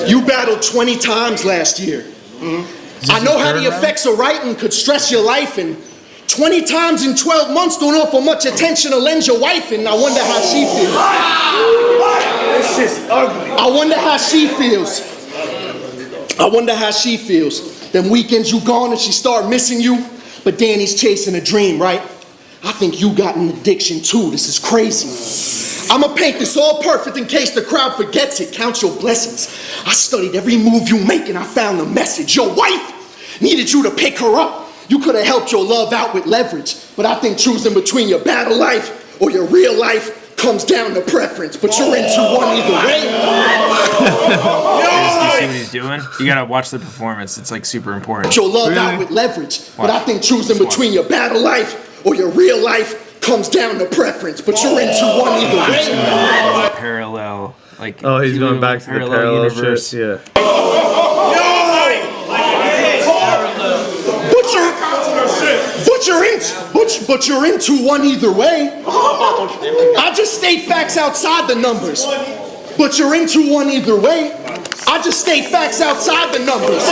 You battle 20 times last year. I know how the effects of writing could stress your life, and 20 times in 12 months don't offer much attention to lend your wife, and I wonder how she feels. This shit's ugly. I wonder how she feels. I wonder how she feels. Them weekends you gone and she start missing you, but Danny's chasing a dream, right? I think you got an addiction too. This is crazy. I'ma paint this all perfect in case the crowd forgets it. Count your blessings. I studied every move you make and I found the message. Your wife needed you to pick her up. You could have helped your love out with leverage, but I think choosing between your battle life or your real life comes down to preference, but you're into one either way. You see what he's doing? You gotta watch the performance. It's like super important. Your love out with leverage, but I think choosing between your battle life or your real life comes down to preference, but you're into one either way. Parallel, like Oh, he's going back to the parallel universe. shit. Yeah. But you're into one either way. I just state facts outside the numbers. But you're into one either way. I just state facts outside the numbers.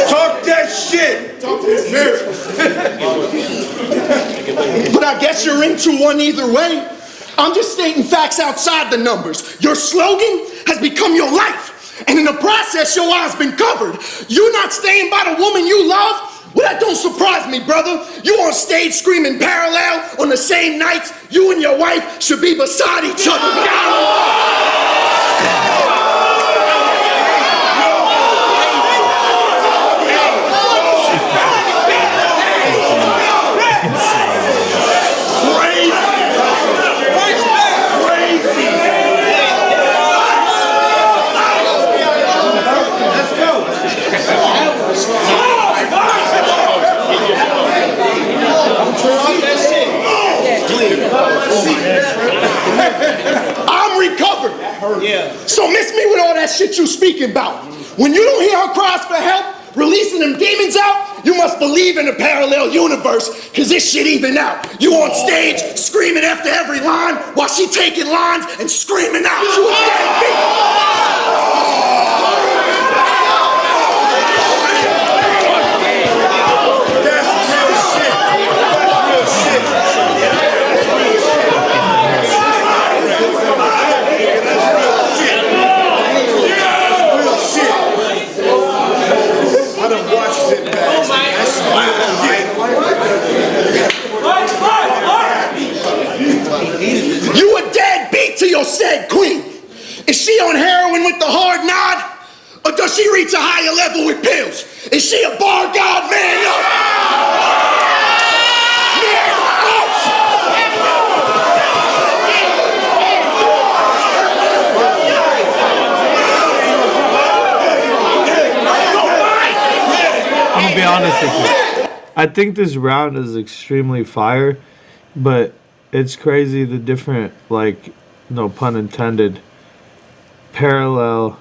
Talk that shit. Talk this mirror. But I guess you're into one either way. I'm just stating facts outside the numbers. Your slogan has become your life. And in the process, your eyes been covered. You not staying by the woman you love? Well, that don't surprise me, brother. You on stage screaming parallel on the same nights you and your wife should be beside each other. I'm recovered. So miss me with all that shit you speaking about. When you don't hear her cries for help, releasing them demons out, you must believe in a parallel universe, cause this shit even out. You on stage screaming after every line while she taking lines and screaming out. You a deadbeat. That's real shit. That's real shit. I done watched it back. You a deadbeat to your said queen. Is she on heroin with the hard nod? Or does she reach a higher level with pills? Is she a bar god? Man up! Man I'm gonna be honest with you. I think this round is extremely fire, but it's crazy the different, like, no pun intended, parallel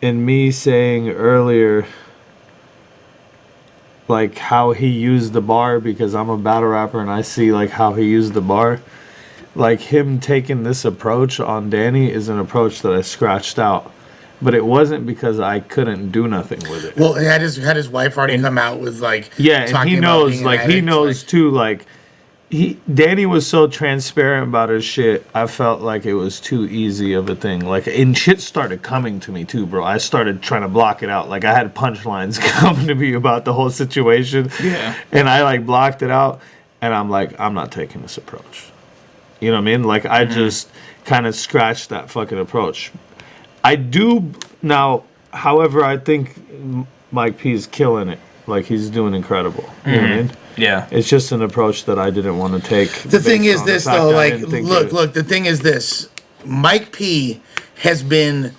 in me saying earlier, like, how he used the bar, because I'm a battle rapper and I see, like, how he used the bar. Like, him taking this approach on Danny is an approach that I scratched out. But it wasn't because I couldn't do nothing with it. Well, he had his wife already come out with, like, yeah, and talking he about knows, being an like, he addict, knows too, like, Danny was so transparent about his shit. I felt like it was too easy of a thing. Like, and shit started coming to me too, bro. I started trying to block it out. Like, I had punchlines coming to me about the whole situation. Yeah. And I, like, blocked it out. And I'm like, I'm not taking this approach. You know what I mean? Like, I just kind of scratched that fucking approach. I do now, however, I think Mike P is killing it. Like, he's doing incredible. You know what I mean? Yeah. It's just an approach that I didn't want to take. The thing is this, though, like, look, the thing is this. Mike P has been,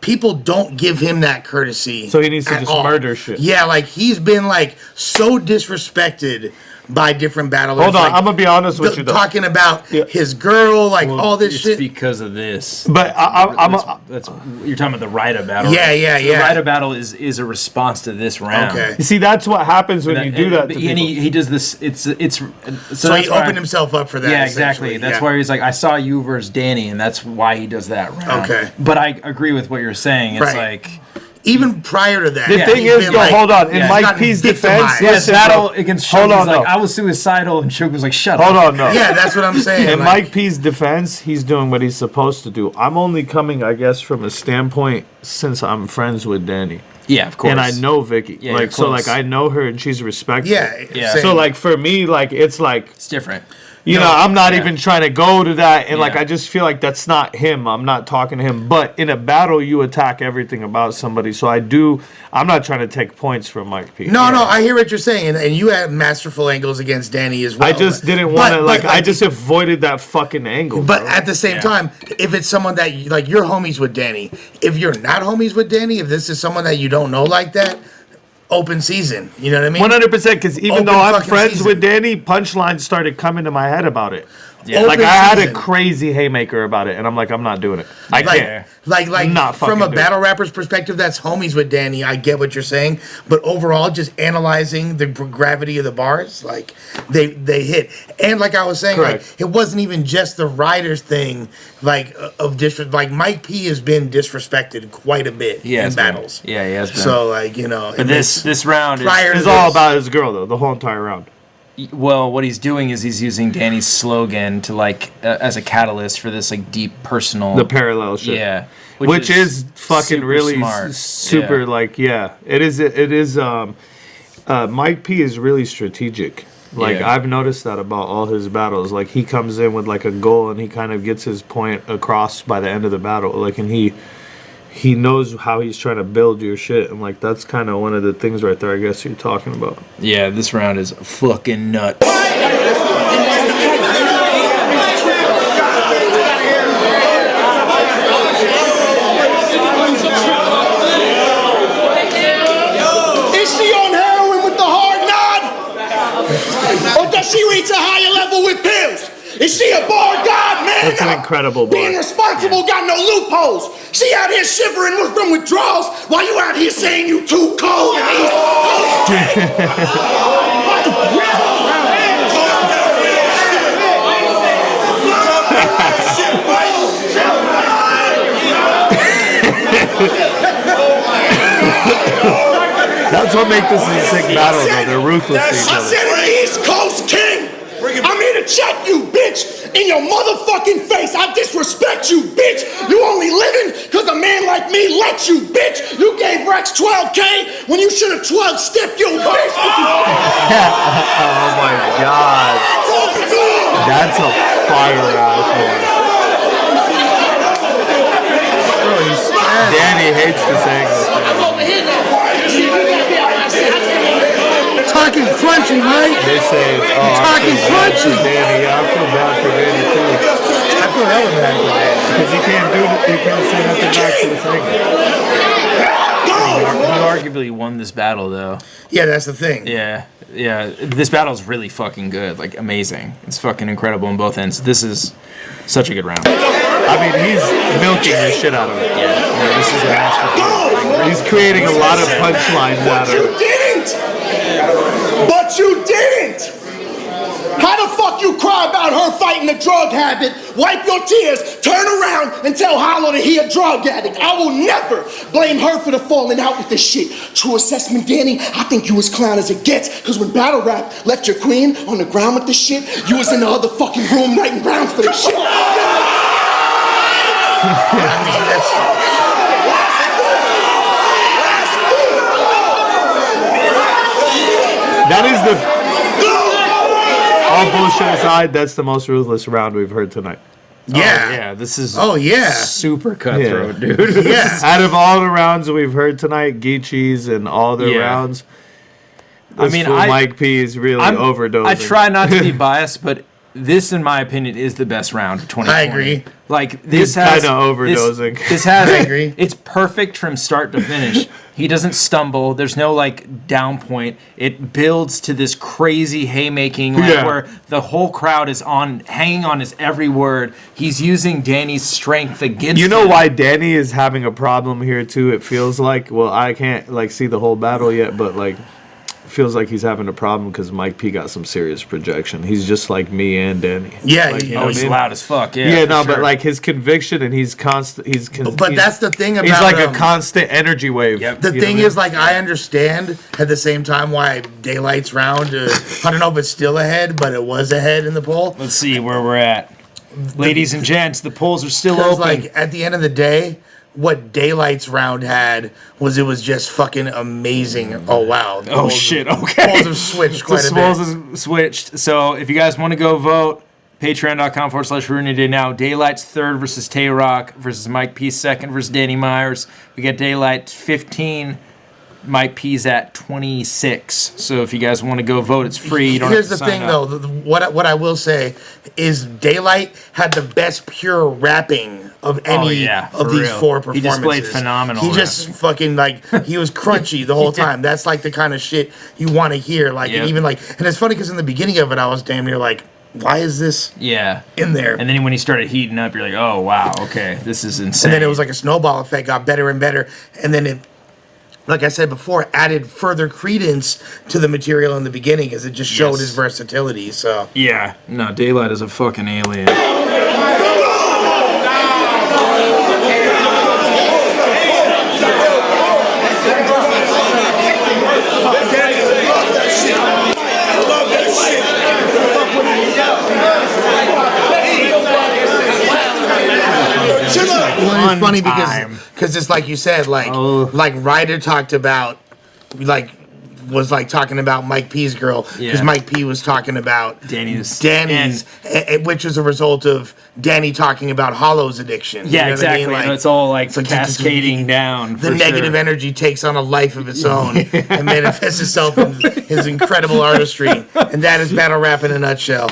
people don't give him that courtesy. So he needs to at just all. murder shit. Yeah, like, he's been, like, so disrespected by different battlers. Hold on, like, I'm gonna be honest with you though. Talking about his girl, like, all this It's shit. because of this. But That's you're talking about the RYD battle. Yeah, right? yeah, So yeah. The RYD battle is a response to this round. Okay. You see, that's what happens when you do that. To And he does this. So he opened himself up for that. Yeah, essentially. exactly. That's Yeah. why he's like, I saw you versus Danny, and that's why he does that round. Okay. But I agree with what you're saying. It's Right. like Even prior to that. The thing he's is, been, yo, like, hold on. In yeah, Mike gotten P's victimized. defense, yeah, listen, battle bro. against Hold Shug. on, He's like, no. I was suicidal, and Shug was like, shut Hold up. on, no. Yeah, that's what I'm saying. In like- Mike P's defense, he's doing what he's supposed to do. I'm only coming, I guess, from a standpoint since I'm friends with Danny. Yeah, of course. And I know Vicky. Yeah, like, you're so, close. like, I know her and she's respectful. Yeah. Yeah. same. So, like, for me, like, it's like, It's different. you know, I'm not even trying to go to that. And, like, Yeah. I just feel like that's not him. I'm not talking to him. But in a battle, you attack everything about somebody. So I'm not trying to take points from Mike P. No, I hear what you're saying, and you had masterful angles against Danny as well. I just didn't want to, But, like, I just avoided that fucking angle. But bro. at the same time, if it's someone that you, like, you're homies with Danny, if you're not homies with Danny, if this is someone that you don't know like that, open season. You know what I mean? 100%, because even Open though I'm fucking friends season. with Danny, punchlines started coming to my head about it. Yeah. Like, Open I had a season. crazy haymaker about it, and I'm like, I'm not doing it. I can't. Like Not from fucking a do it. battle rapper's perspective, that's homies with Danny. I get what you're saying, but overall, just analyzing the gravity of the bars, like they hit. And like I was saying, Correct. like it wasn't even just the RYDerz thing, like of disrespect. Like Mike P has been disrespected quite a bit Yeah, in it's been- battles. Yeah, he has been. So like you know, but this round is prior to It's all this- about his girl, though, the whole entire round. well, what he's doing is he's using Danny's slogan to like as a catalyst for this like deep personal. The parallel shit. Yeah, Which is fucking super really smart. super, Yeah. like, yeah. It is, Mike P is really strategic. Like, Yeah. I've noticed that about all his battles. Like, he comes in with, like, a goal, and he kind of gets his point across by the end of the battle. Like, and he knows how he's trying to build your shit. And, like, that's kind of one of the things right there, I guess, you're talking about. Yeah, this round is fucking nuts. Is she on heroin with the hard nod? Or does she reach a higher level with pills? Is she a bar god, man. That's an incredible bar. Being responsible got no loopholes. She out here shivering from withdrawals while you out here saying you too cold and East Coast. That's what makes this a sick battle, though. They're ruthless to each I other. said an East Coast king. I'm here to check you, bitch, in your motherfucking face. I disrespect you, bitch. You only living because a man like me let you, bitch. You gave Rex 12K when you should have 12-stepped your bitch. Oh my God. That's a fire ass one. Danny hates to sing this. Talking crunchy, right? They say, Talking crunchy. Danny, I feel bad for Danny too. I feel hella bad for Danny because he can't say nothing back to the singer. He arguably won this battle, though. Yeah, that's the thing. Yeah. This battle's really fucking good. Like, amazing. It's fucking incredible on both ends. This is such a good round. I mean, he's milking the shit out of it. Yeah, this is a masterpiece. He's creating a lot of punchlines out of it. But you didn't! How the fuck you cry about her fighting a drug habit, wipe your tears, turn around and tell Hollow that he a drug addict? I will never blame her for the falling out with this shit. True assessment, Danny, I think you as clown as it gets, because when Battle Rap left your queen on the ground with this shit, you was in the other fucking room writing rounds for this shit. That is the... All bullshit aside, that's the most ruthless round we've heard tonight. Yeah. This is super cutthroat, dude. Yeah. Out of all the rounds we've heard tonight, Geechi's and all their rounds, Mike P is really overdosing. I try not to be biased, but this, in my opinion, is the best round of 2020. I agree. Like, this He's kind of overdosing. This has, I agree. It's perfect from start to finish. He doesn't stumble. There's no, like, down point. It builds to this crazy haymaking, where the whole crowd is hanging on his every word. He's using Danny's strength against You know him. why Danny is having a problem here, too? It feels like, well, I can't, like, see the whole battle yet, but, like, feels like he's having a problem because Mike P got some serious projection. He's just like me and Danny. Yeah, like, he's loud as fuck. But like his conviction and he's constant. But that's the thing about he's like a constant energy wave. Yep. The thing is, like, I understand at the same time why Daylight's round. I don't know if it's still ahead, but it was ahead in the poll. Let's see where we're at, ladies and gents. The polls are still open. Like, at the end of the day, what Daylight's round had was just fucking amazing. Oh wow! Oh shit! Okay. Polls have switched quite a bit. Polls have switched. So if you guys want to go vote, patreon.com/RYD now. Daylight's third versus Tay Roc versus Mike P second versus Danny Myers. We got Daylight 15. Mike P's at 26. So if you guys want to go vote, it's free. You don't Here's have to the sign thing, up. though. What I will say is Daylyt had the best pure rapping of any of these four performances. He displayed phenomenal. He just fucking, like, he was crunchy the whole time. That's like the kind of shit you want to hear. Like, and even like, and it's funny because in the beginning of it, I was damn near like, why is this in there? And then when he started heating up, you're like, oh wow, okay, this is insane. And then it was like a snowball effect, got better and better, and then it, like I said before, added further credence to the material in the beginning as it just showed his versatility. So yeah, no, Daylyt is a fucking alien. Well, it's funny because it's like you said, like RYDer talked about, like, was like talking about Mike P's girl because Mike P was talking about Danny's, which was a result of Danny talking about Hollow's addiction. Yeah, you know exactly. What I mean? It's all like cascading down. The negative energy takes on a life of its own and manifests itself in his incredible artistry, and that is battle rap in a nutshell.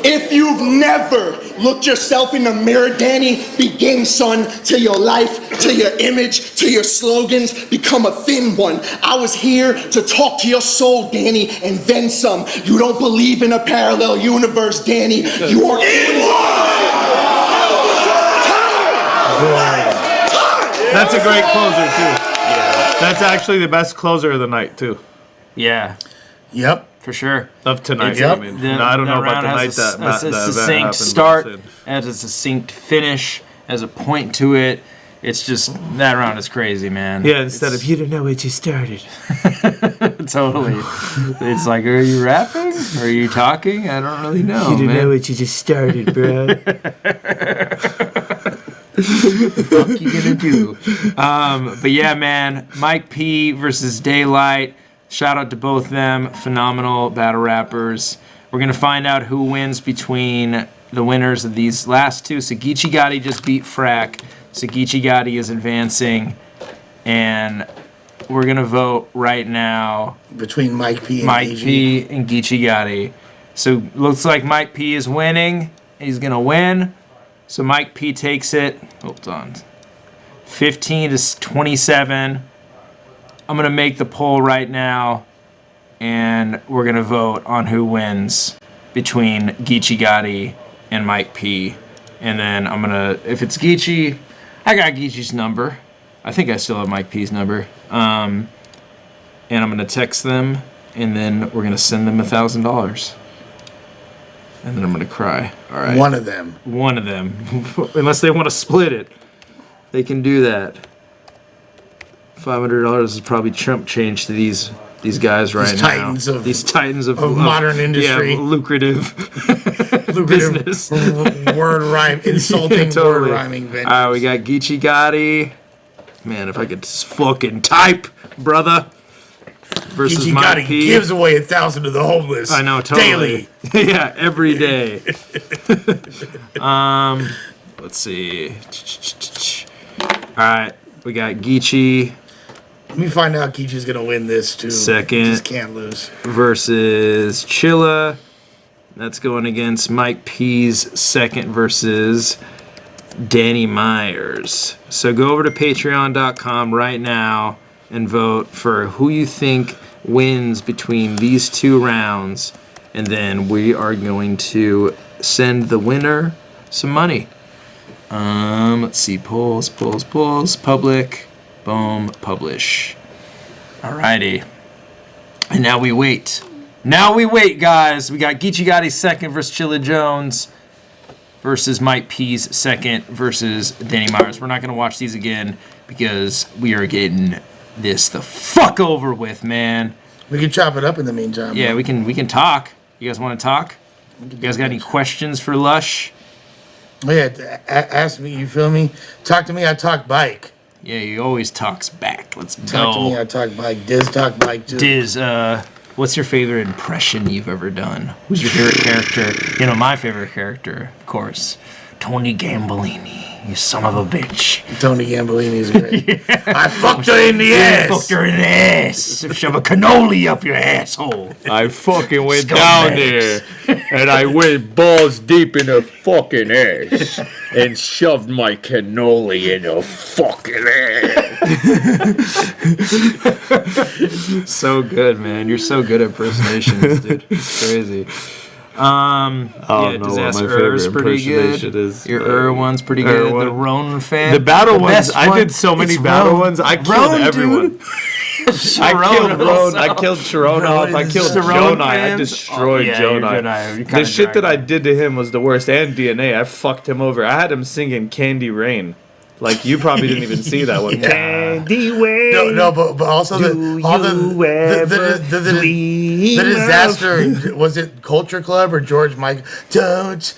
If you've never looked yourself in the mirror, Danny. Begin, son, to your life, to your image, to your slogans. Become a thin one. I was here to talk to your soul, Danny, and then some. You don't believe in a parallel universe, Danny. You are in one! That's a great closer, too. Yeah. That's actually the best closer of the night, too. Yeah. Yep. For sure. Of tonight, Yep. I mean. No, I don't know about the night that has a event succinct happened, start, but has a succinct finish, has a point to it. It's just, that round is crazy, man. yeah, instead of, you don't know what you started. Totally. It's like, are you rapping? Are you talking? I don't really know, You don't man. know what you just started, bro. What you gonna do? But yeah, man, Mike P versus Daylyt. Shout out to both them. Phenomenal battle rappers. We're gonna find out who wins between the winners of these last two. So Geechi Gotti just beat Frak. So Geechi Gotti is advancing, and we're gonna vote right now. Between Mike P and Mike Geechi. P and Geechi Gotti. So looks like Mike P is winning. He's gonna win. So Mike P takes it. Hold on. 15 to 27. I'm gonna make the poll right now, and we're gonna vote on who wins between Geechi Gotti and Mike P. And then I'm gonna, if it's Geechi, I got Geechi's number. I think I still have Mike P's number. And I'm gonna text them, and then we're gonna send them $1,000. And then I'm gonna cry. All right. One of them. One of them. Unless they want to split it, they can do that. $500 is probably chump change to these guys right now. Titans of- these titans of modern industry. Yeah, lucrative business. Word rhyme, insulting Totally. word rhyming venues. All right, we got Geechi Gotti. Man, if I could just fucking type, brother. Versus Geechi Mike Gotti P. gives away 1,000 to the homeless. I know, totally. Daily. Yeah, every day. Let's see. All right, we got Geechi Let me find out Geechi's going to win this, too. Second. Just can't lose. versus Chilla. That's going against Mike P's second versus Danny Myers. So go over to patreon.com right now and vote for who you think wins between these two rounds. And then we are going to send the winner some money. Let's see. Polls. Public. Boom. Publish. Alrighty. And now we wait. Guys. We got Geechi Gotti's second versus Chilla Jones versus Mike P's second versus Danny Myers. We're not going to watch these again because we are getting this the fuck over with, man. We can chop it up in the meantime. Yeah, we can talk. You guys want to talk? You guys got any questions for Lush? Oh, yeah, ask me, you feel me? Talk to me, I talk bike. Yeah, he always talks back. Let's Talk to me, go. I talk bike. Diz talk bike, too. Diz, what's your favorite impression you've ever done? Who's your favorite character? You know, my favorite character, of course, Tony Gambolini. You son of a bitch. Tony Gambolini's great. I fucked her in the ass. Fucked her in the ass. Shove a cannoli up your asshole. I fucking went Scumbags. down there and I went balls deep in her fucking ass and shoved my cannoli in her fucking ass. So good, man. You're so good at impersonations, dude. It's crazy. I don't know what my Disaster favorite pretty impersonation good. is. Your one's pretty good. one. The Roan fan. The battle ones, best I one, did so many it's battle Roan. ones. I killed Roan, everyone. dude. I killed Sharon Roan. I also. killed Sharon off. I killed Sharon Jonai. I fans? destroyed Oh, yeah, you're Jonai. Jonai. You're The kinda shit that I dragged. did to him was the worst. And DNA, I fucked him over. I had him singing Candy Rain. Like, you probably didn't even see that one. Yeah. Candy Rain. No, but also the disaster, was it Culture Club or George Michael? Don't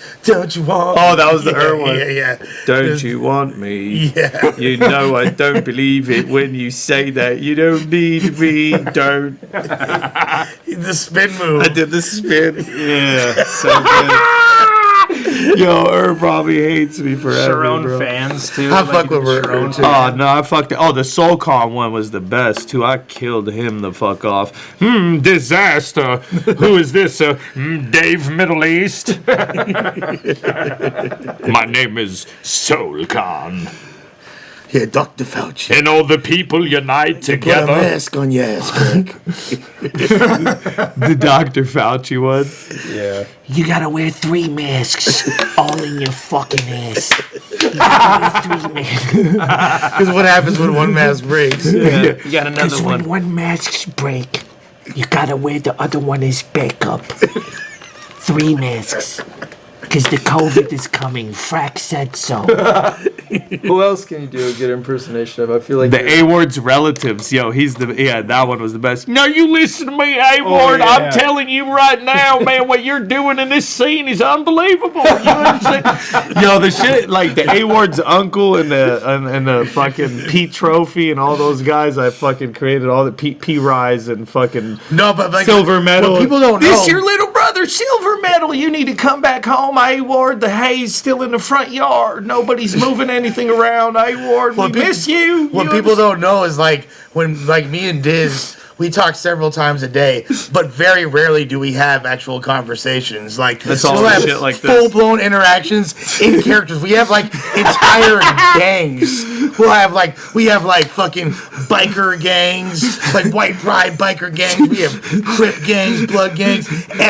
you want Oh, that was the yeah, one. Yeah. Don't you want me? Yeah. You know I don't believe it when you say that. You don't need me. Don't. The spin move. I did the spin. Yeah, so good. Herb probably hates me forever, Sharon bro. fans too. I fuck with Herb too. Oh no, I fucked it. Oh, the SoulCon one was the best too. I killed him the fuck off. Dizaster. Who is this? Dave Middle East. My name is SoulCon. Yeah, Dr. Fauci. And all the people unite Put a together. mask on your ass, Craig. The Dr. Fauci one. Yeah. You gotta wear 3 masks all in your fucking ass. You gotta wear 3 masks. Because what happens when one mask breaks? You got another Because when one. one mask break, you gotta wear the other one as backup. 3 masks. Because the COVID is coming. Frak said so. Who else can you do a good impersonation of? I feel like The A-Ward's relatives. Yo, that one was the best. No, you listen to me, A-Ward. yeah. I'm telling you right now, man, what you're doing in this scene is unbelievable. You understand? Yo, the shit, like the A-Ward's uncle and the fucking Pete Trophy and all those guys I fucking created, all the P-Rise and fucking No, but like, silver medal. what people don't This know- your little brother, silver medal. You need to come back home, A-Ward. The hay's still in the front yard. Nobody's moving anything around, A-Ward. We miss you. What You people don't know is like when like me and Diz, we talk several times a day, but very rarely do we have actual conversations. Like That's all we'll the have shit like this. full blown interactions in characters. We have like entire gangs. We have like fucking biker gangs, like white pride biker gangs. We have Crip gangs, blood gangs,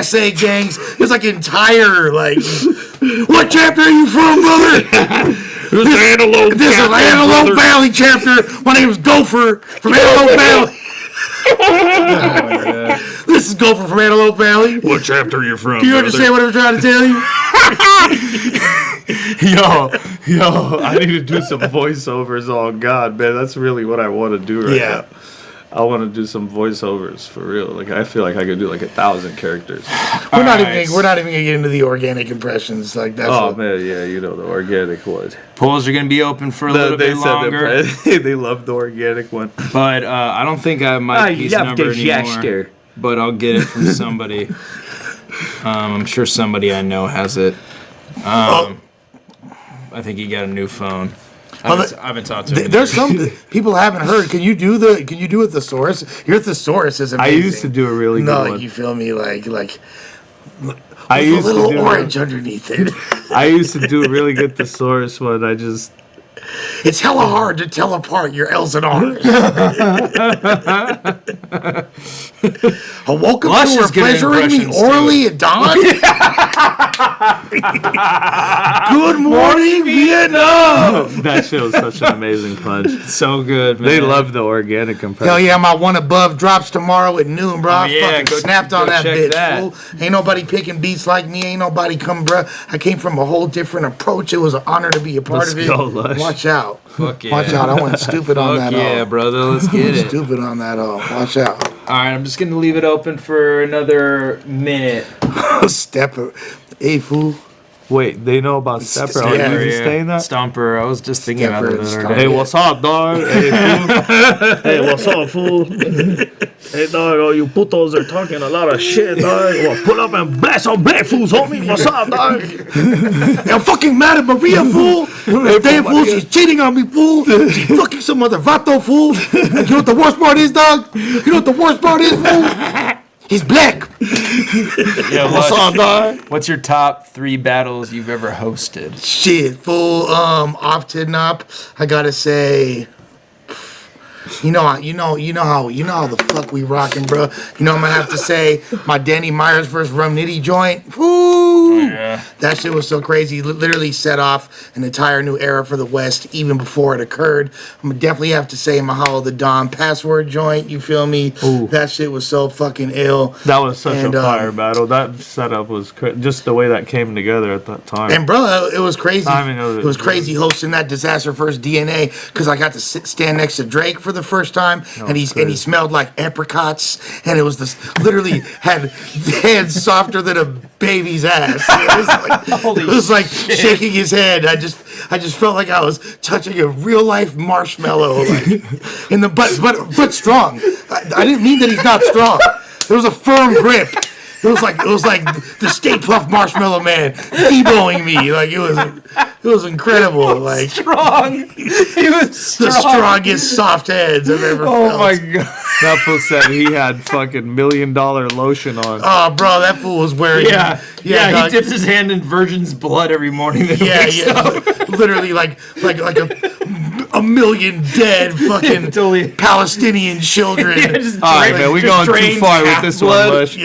SA gangs. There's like entire like. What chapter are you from, brother? This is Antelope Valley chapter. My name is Gopher from Antelope Valley. This is Gopher from Antelope Valley. What chapter are you from? Do you understand what I'm trying to tell you? Yo, I need to do some voiceovers. Oh God, man, that's really what I want to do right now. I want to do some voiceovers for real. Like I feel like I could do like 1,000 characters. We're not even gonna get into the organic impressions like that. Oh man, yeah, you know the organic one. Polls are going to be open for a little bit longer. They love the organic one. But I don't think I have my piece number anymore. But I'll get it from somebody. I'm sure somebody I know has it. I think he got a new phone. I haven't talked to him. There's some people haven't heard. Can you do a thesaurus? Your thesaurus is amazing. I used to do a really good one. You feel me? Like I with used a little to do orange underneath it. I used to do a really good thesaurus one. It's hella hard to tell apart your L's and R's. Welcome Lush to is good at pleasuring me impressions, orally at dawn. Good morning, Vietnam. That shit was such an amazing punch. So good, man. They love the organic compression. Hell yeah, my one above drops tomorrow at noon, bro. I yeah, fucking go- snapped on go that check bitch, that. fool. Ain't nobody picking beats like me. Ain't nobody coming, bro. I came from a whole different approach. It was an honor to be a part Let's of it. go, Lush. Watch out. Fuck yeah. Watch out. I went stupid on Fuck that. yeah, brother. Let's get it. Stupid on that. Watch out. All right, I'm just going to leave it open for another minute. Stepper. Hey, fool. Wait, they know about Stepper. Are Yeah, you even saying that? Stomper. I was just thinking about it the Stepper, other day. Hey, what's up, dog? Hey, fool. Hey, what's up, fool? Hey, dog, all you putos are talking a lot of shit, dog. Well, pull up and blast some black fools, homie. What's up, dog? I'm fucking mad at Maria, fool. That damn fool, she's cheating on me, fool. She's fucking some other vato, fool. And you know what the worst part is, dog? You know what the worst part is, fool? He's black. Yeah, What's up, dog? What's your top 3 battles you've ever hosted? Shit, fool. Off to Nop, I gotta say. You know how the fuck we rocking, bro. You know I'm gonna have to say my Danny Myers versus Rum Nitty joint. Woo! Yeah. That shit was so crazy. Literally set off an entire new era for the West even before it occurred. I'm gonna definitely have to say my Hollow the Dawn password joint. You feel me? Ooh. That shit was so fucking ill. That was such And, a fire battle. That setup was just the way that came together at that time. And bro, it was crazy. I mean, it was crazy hosting that Dizaster first DNA because I got to stand next to Drake for the first time, and he smelled like apricots, and it was literally had hands softer than a baby's ass. It was like shaking his head. I just felt like I was touching a real life marshmallow, like but strong. I didn't mean that he's not strong. There was a firm grip. it was like the Stay Puft Marshmallow Man deboing me. Like it was incredible. Like Strong. He was the strong. strongest soft heads I've ever felt. Oh my god. That fool said he had fucking $1 million lotion on. Oh, bro, that fool was wearing. Yeah, dog. he dips his hand in virgin's blood every morning. Literally like a million dead fucking Totally. Palestinian children. All right, man, we going too far with this one, Lush.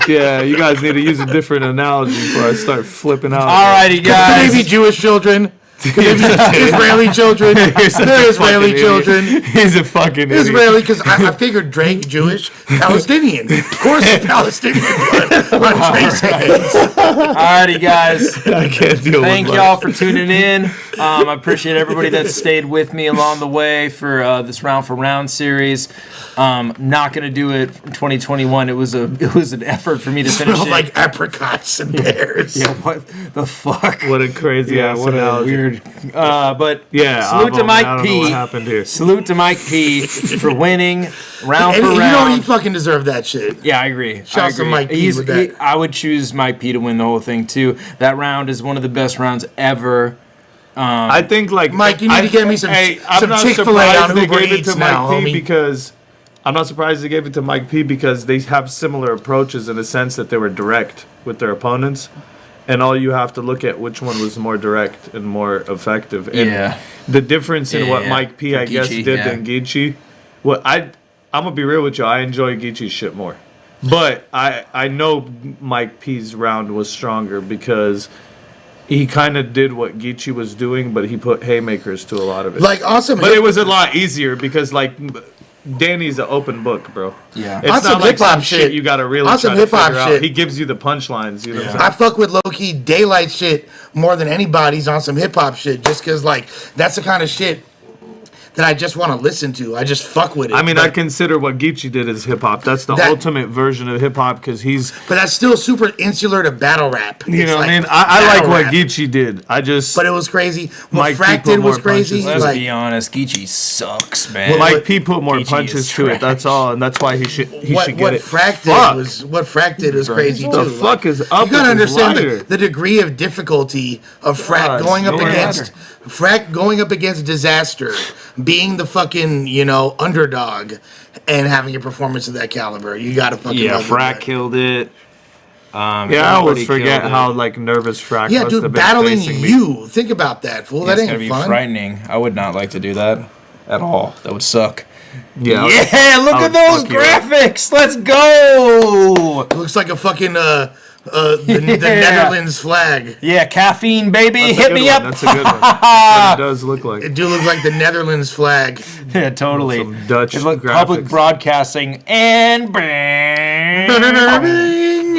Yeah, you guys need to use a different analogy before I start flipping out. Alrighty, guys. Maybe Jewish children. Israeli children. They're Israeli children. He's a fucking idiot. Israeli, because I figured Drake, Jewish, Palestinian. Of course, Palestinian blood on Drake's hands. Alrighty, guys. I can't deal Thank with y'all for tuning in. I appreciate everybody that stayed with me along the way for this Round for Round series. Not gonna do it in 2021. It was an effort for me to finish it. Like apricots and pears. Yeah, what the fuck? What a crazy ass what a analogy. weird. But Yeah, salute to I Mike don't know P. what happened here. Salute to Mike P for winning round And for you know round. he fucking deserved that shit. Yeah, I agree. Shouts to Mike P with that. I would choose Mike P to win the whole thing too. That round is one of the best rounds ever. I think like Mike, you need to get me some I'm not Chick-fil-A surprised on they Uber gave it Eats to now, Mike P homie. because I'm not surprised they gave it to Mike P because they have similar approaches in the sense that they were direct with their opponents, and all you have to look at which one was more direct and more effective. And Yeah. the difference in what Yeah. Mike P I guess Geechi, did yeah. than Geechi. What I'm gonna be real with you, I enjoy Geechi's shit more. But I know Mike P's round was stronger because he kind of did what Geechi was doing, but he put haymakers to a lot of it. Like awesome. But it was a lot easier because like Danny's an open book, bro. Yeah. It's Awesome not like hip-hop some shit. you gotta really Awesome try to hip-hop figure out. shit. He gives you the punchlines, you know what I'm I saying? fuck with low-key Daylyt shit more than anybody's on some hip-hop shit just because, like, that's the kind of shit that I just want to listen to. I just fuck with it. I mean, but, I consider what Geechi did as hip hop. That's the That- ultimate version of hip hop because he's, but that's still super insular to battle rap. you It's know what I like mean? I like battle what rap. Geechi did. I just, But it was crazy. What Mike Frak P did put was more crazy. punches. Let's Like, be honest, Geechi sucks, man. Well, Mike P put more Geechi punches is to it. That's trash. all, and that's why he should get what it. Frak did was crazy The too. fuck is up You with gotta this understand lighter? the degree of difficulty of Frak God, going up no against Dizaster, being the fucking underdog, and having a performance of that caliber. You gotta fucking Yeah, love Frak that. killed it. Yeah, I always forget how like nervous Frak Yeah, must dude, have been battling facing me. you. Think about that, fool. That That's gonna ain't be fun. frightening. I would not like to do that at all. That would suck. Yeah, Yeah, look I at would those fuck you up. graphics. Let's go. Looks like a fucking the Netherlands flag. Yeah, caffeine, baby. That's a Hit good me one. up. That's a good one. But it does look like It do look like the Netherlands flag. Yeah, totally. some Dutch It's like public graphics. broadcasting and bang.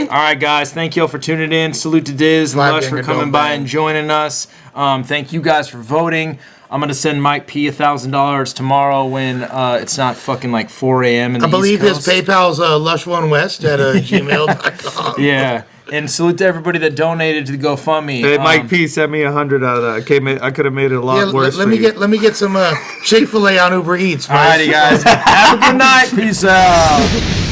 All right, guys. Thank you all for tuning in. Salute to Diz and Live Lush for banger, coming don't by bang. and joining us. Thank you guys for voting. I'm gonna send Mike P $1,000 tomorrow when it's not fucking like 4 a.m. in the I believe East his Coast. PayPal's lush1west at gmail.com. Yeah, and salute to everybody that donated to the GoFundMe. Hey, Mike P sent me 100 out of that. I could have made it a lot Yeah, worse. let me get some Chick-fil-A on Uber Eats. Alrighty, guys. Have a good night. Peace out.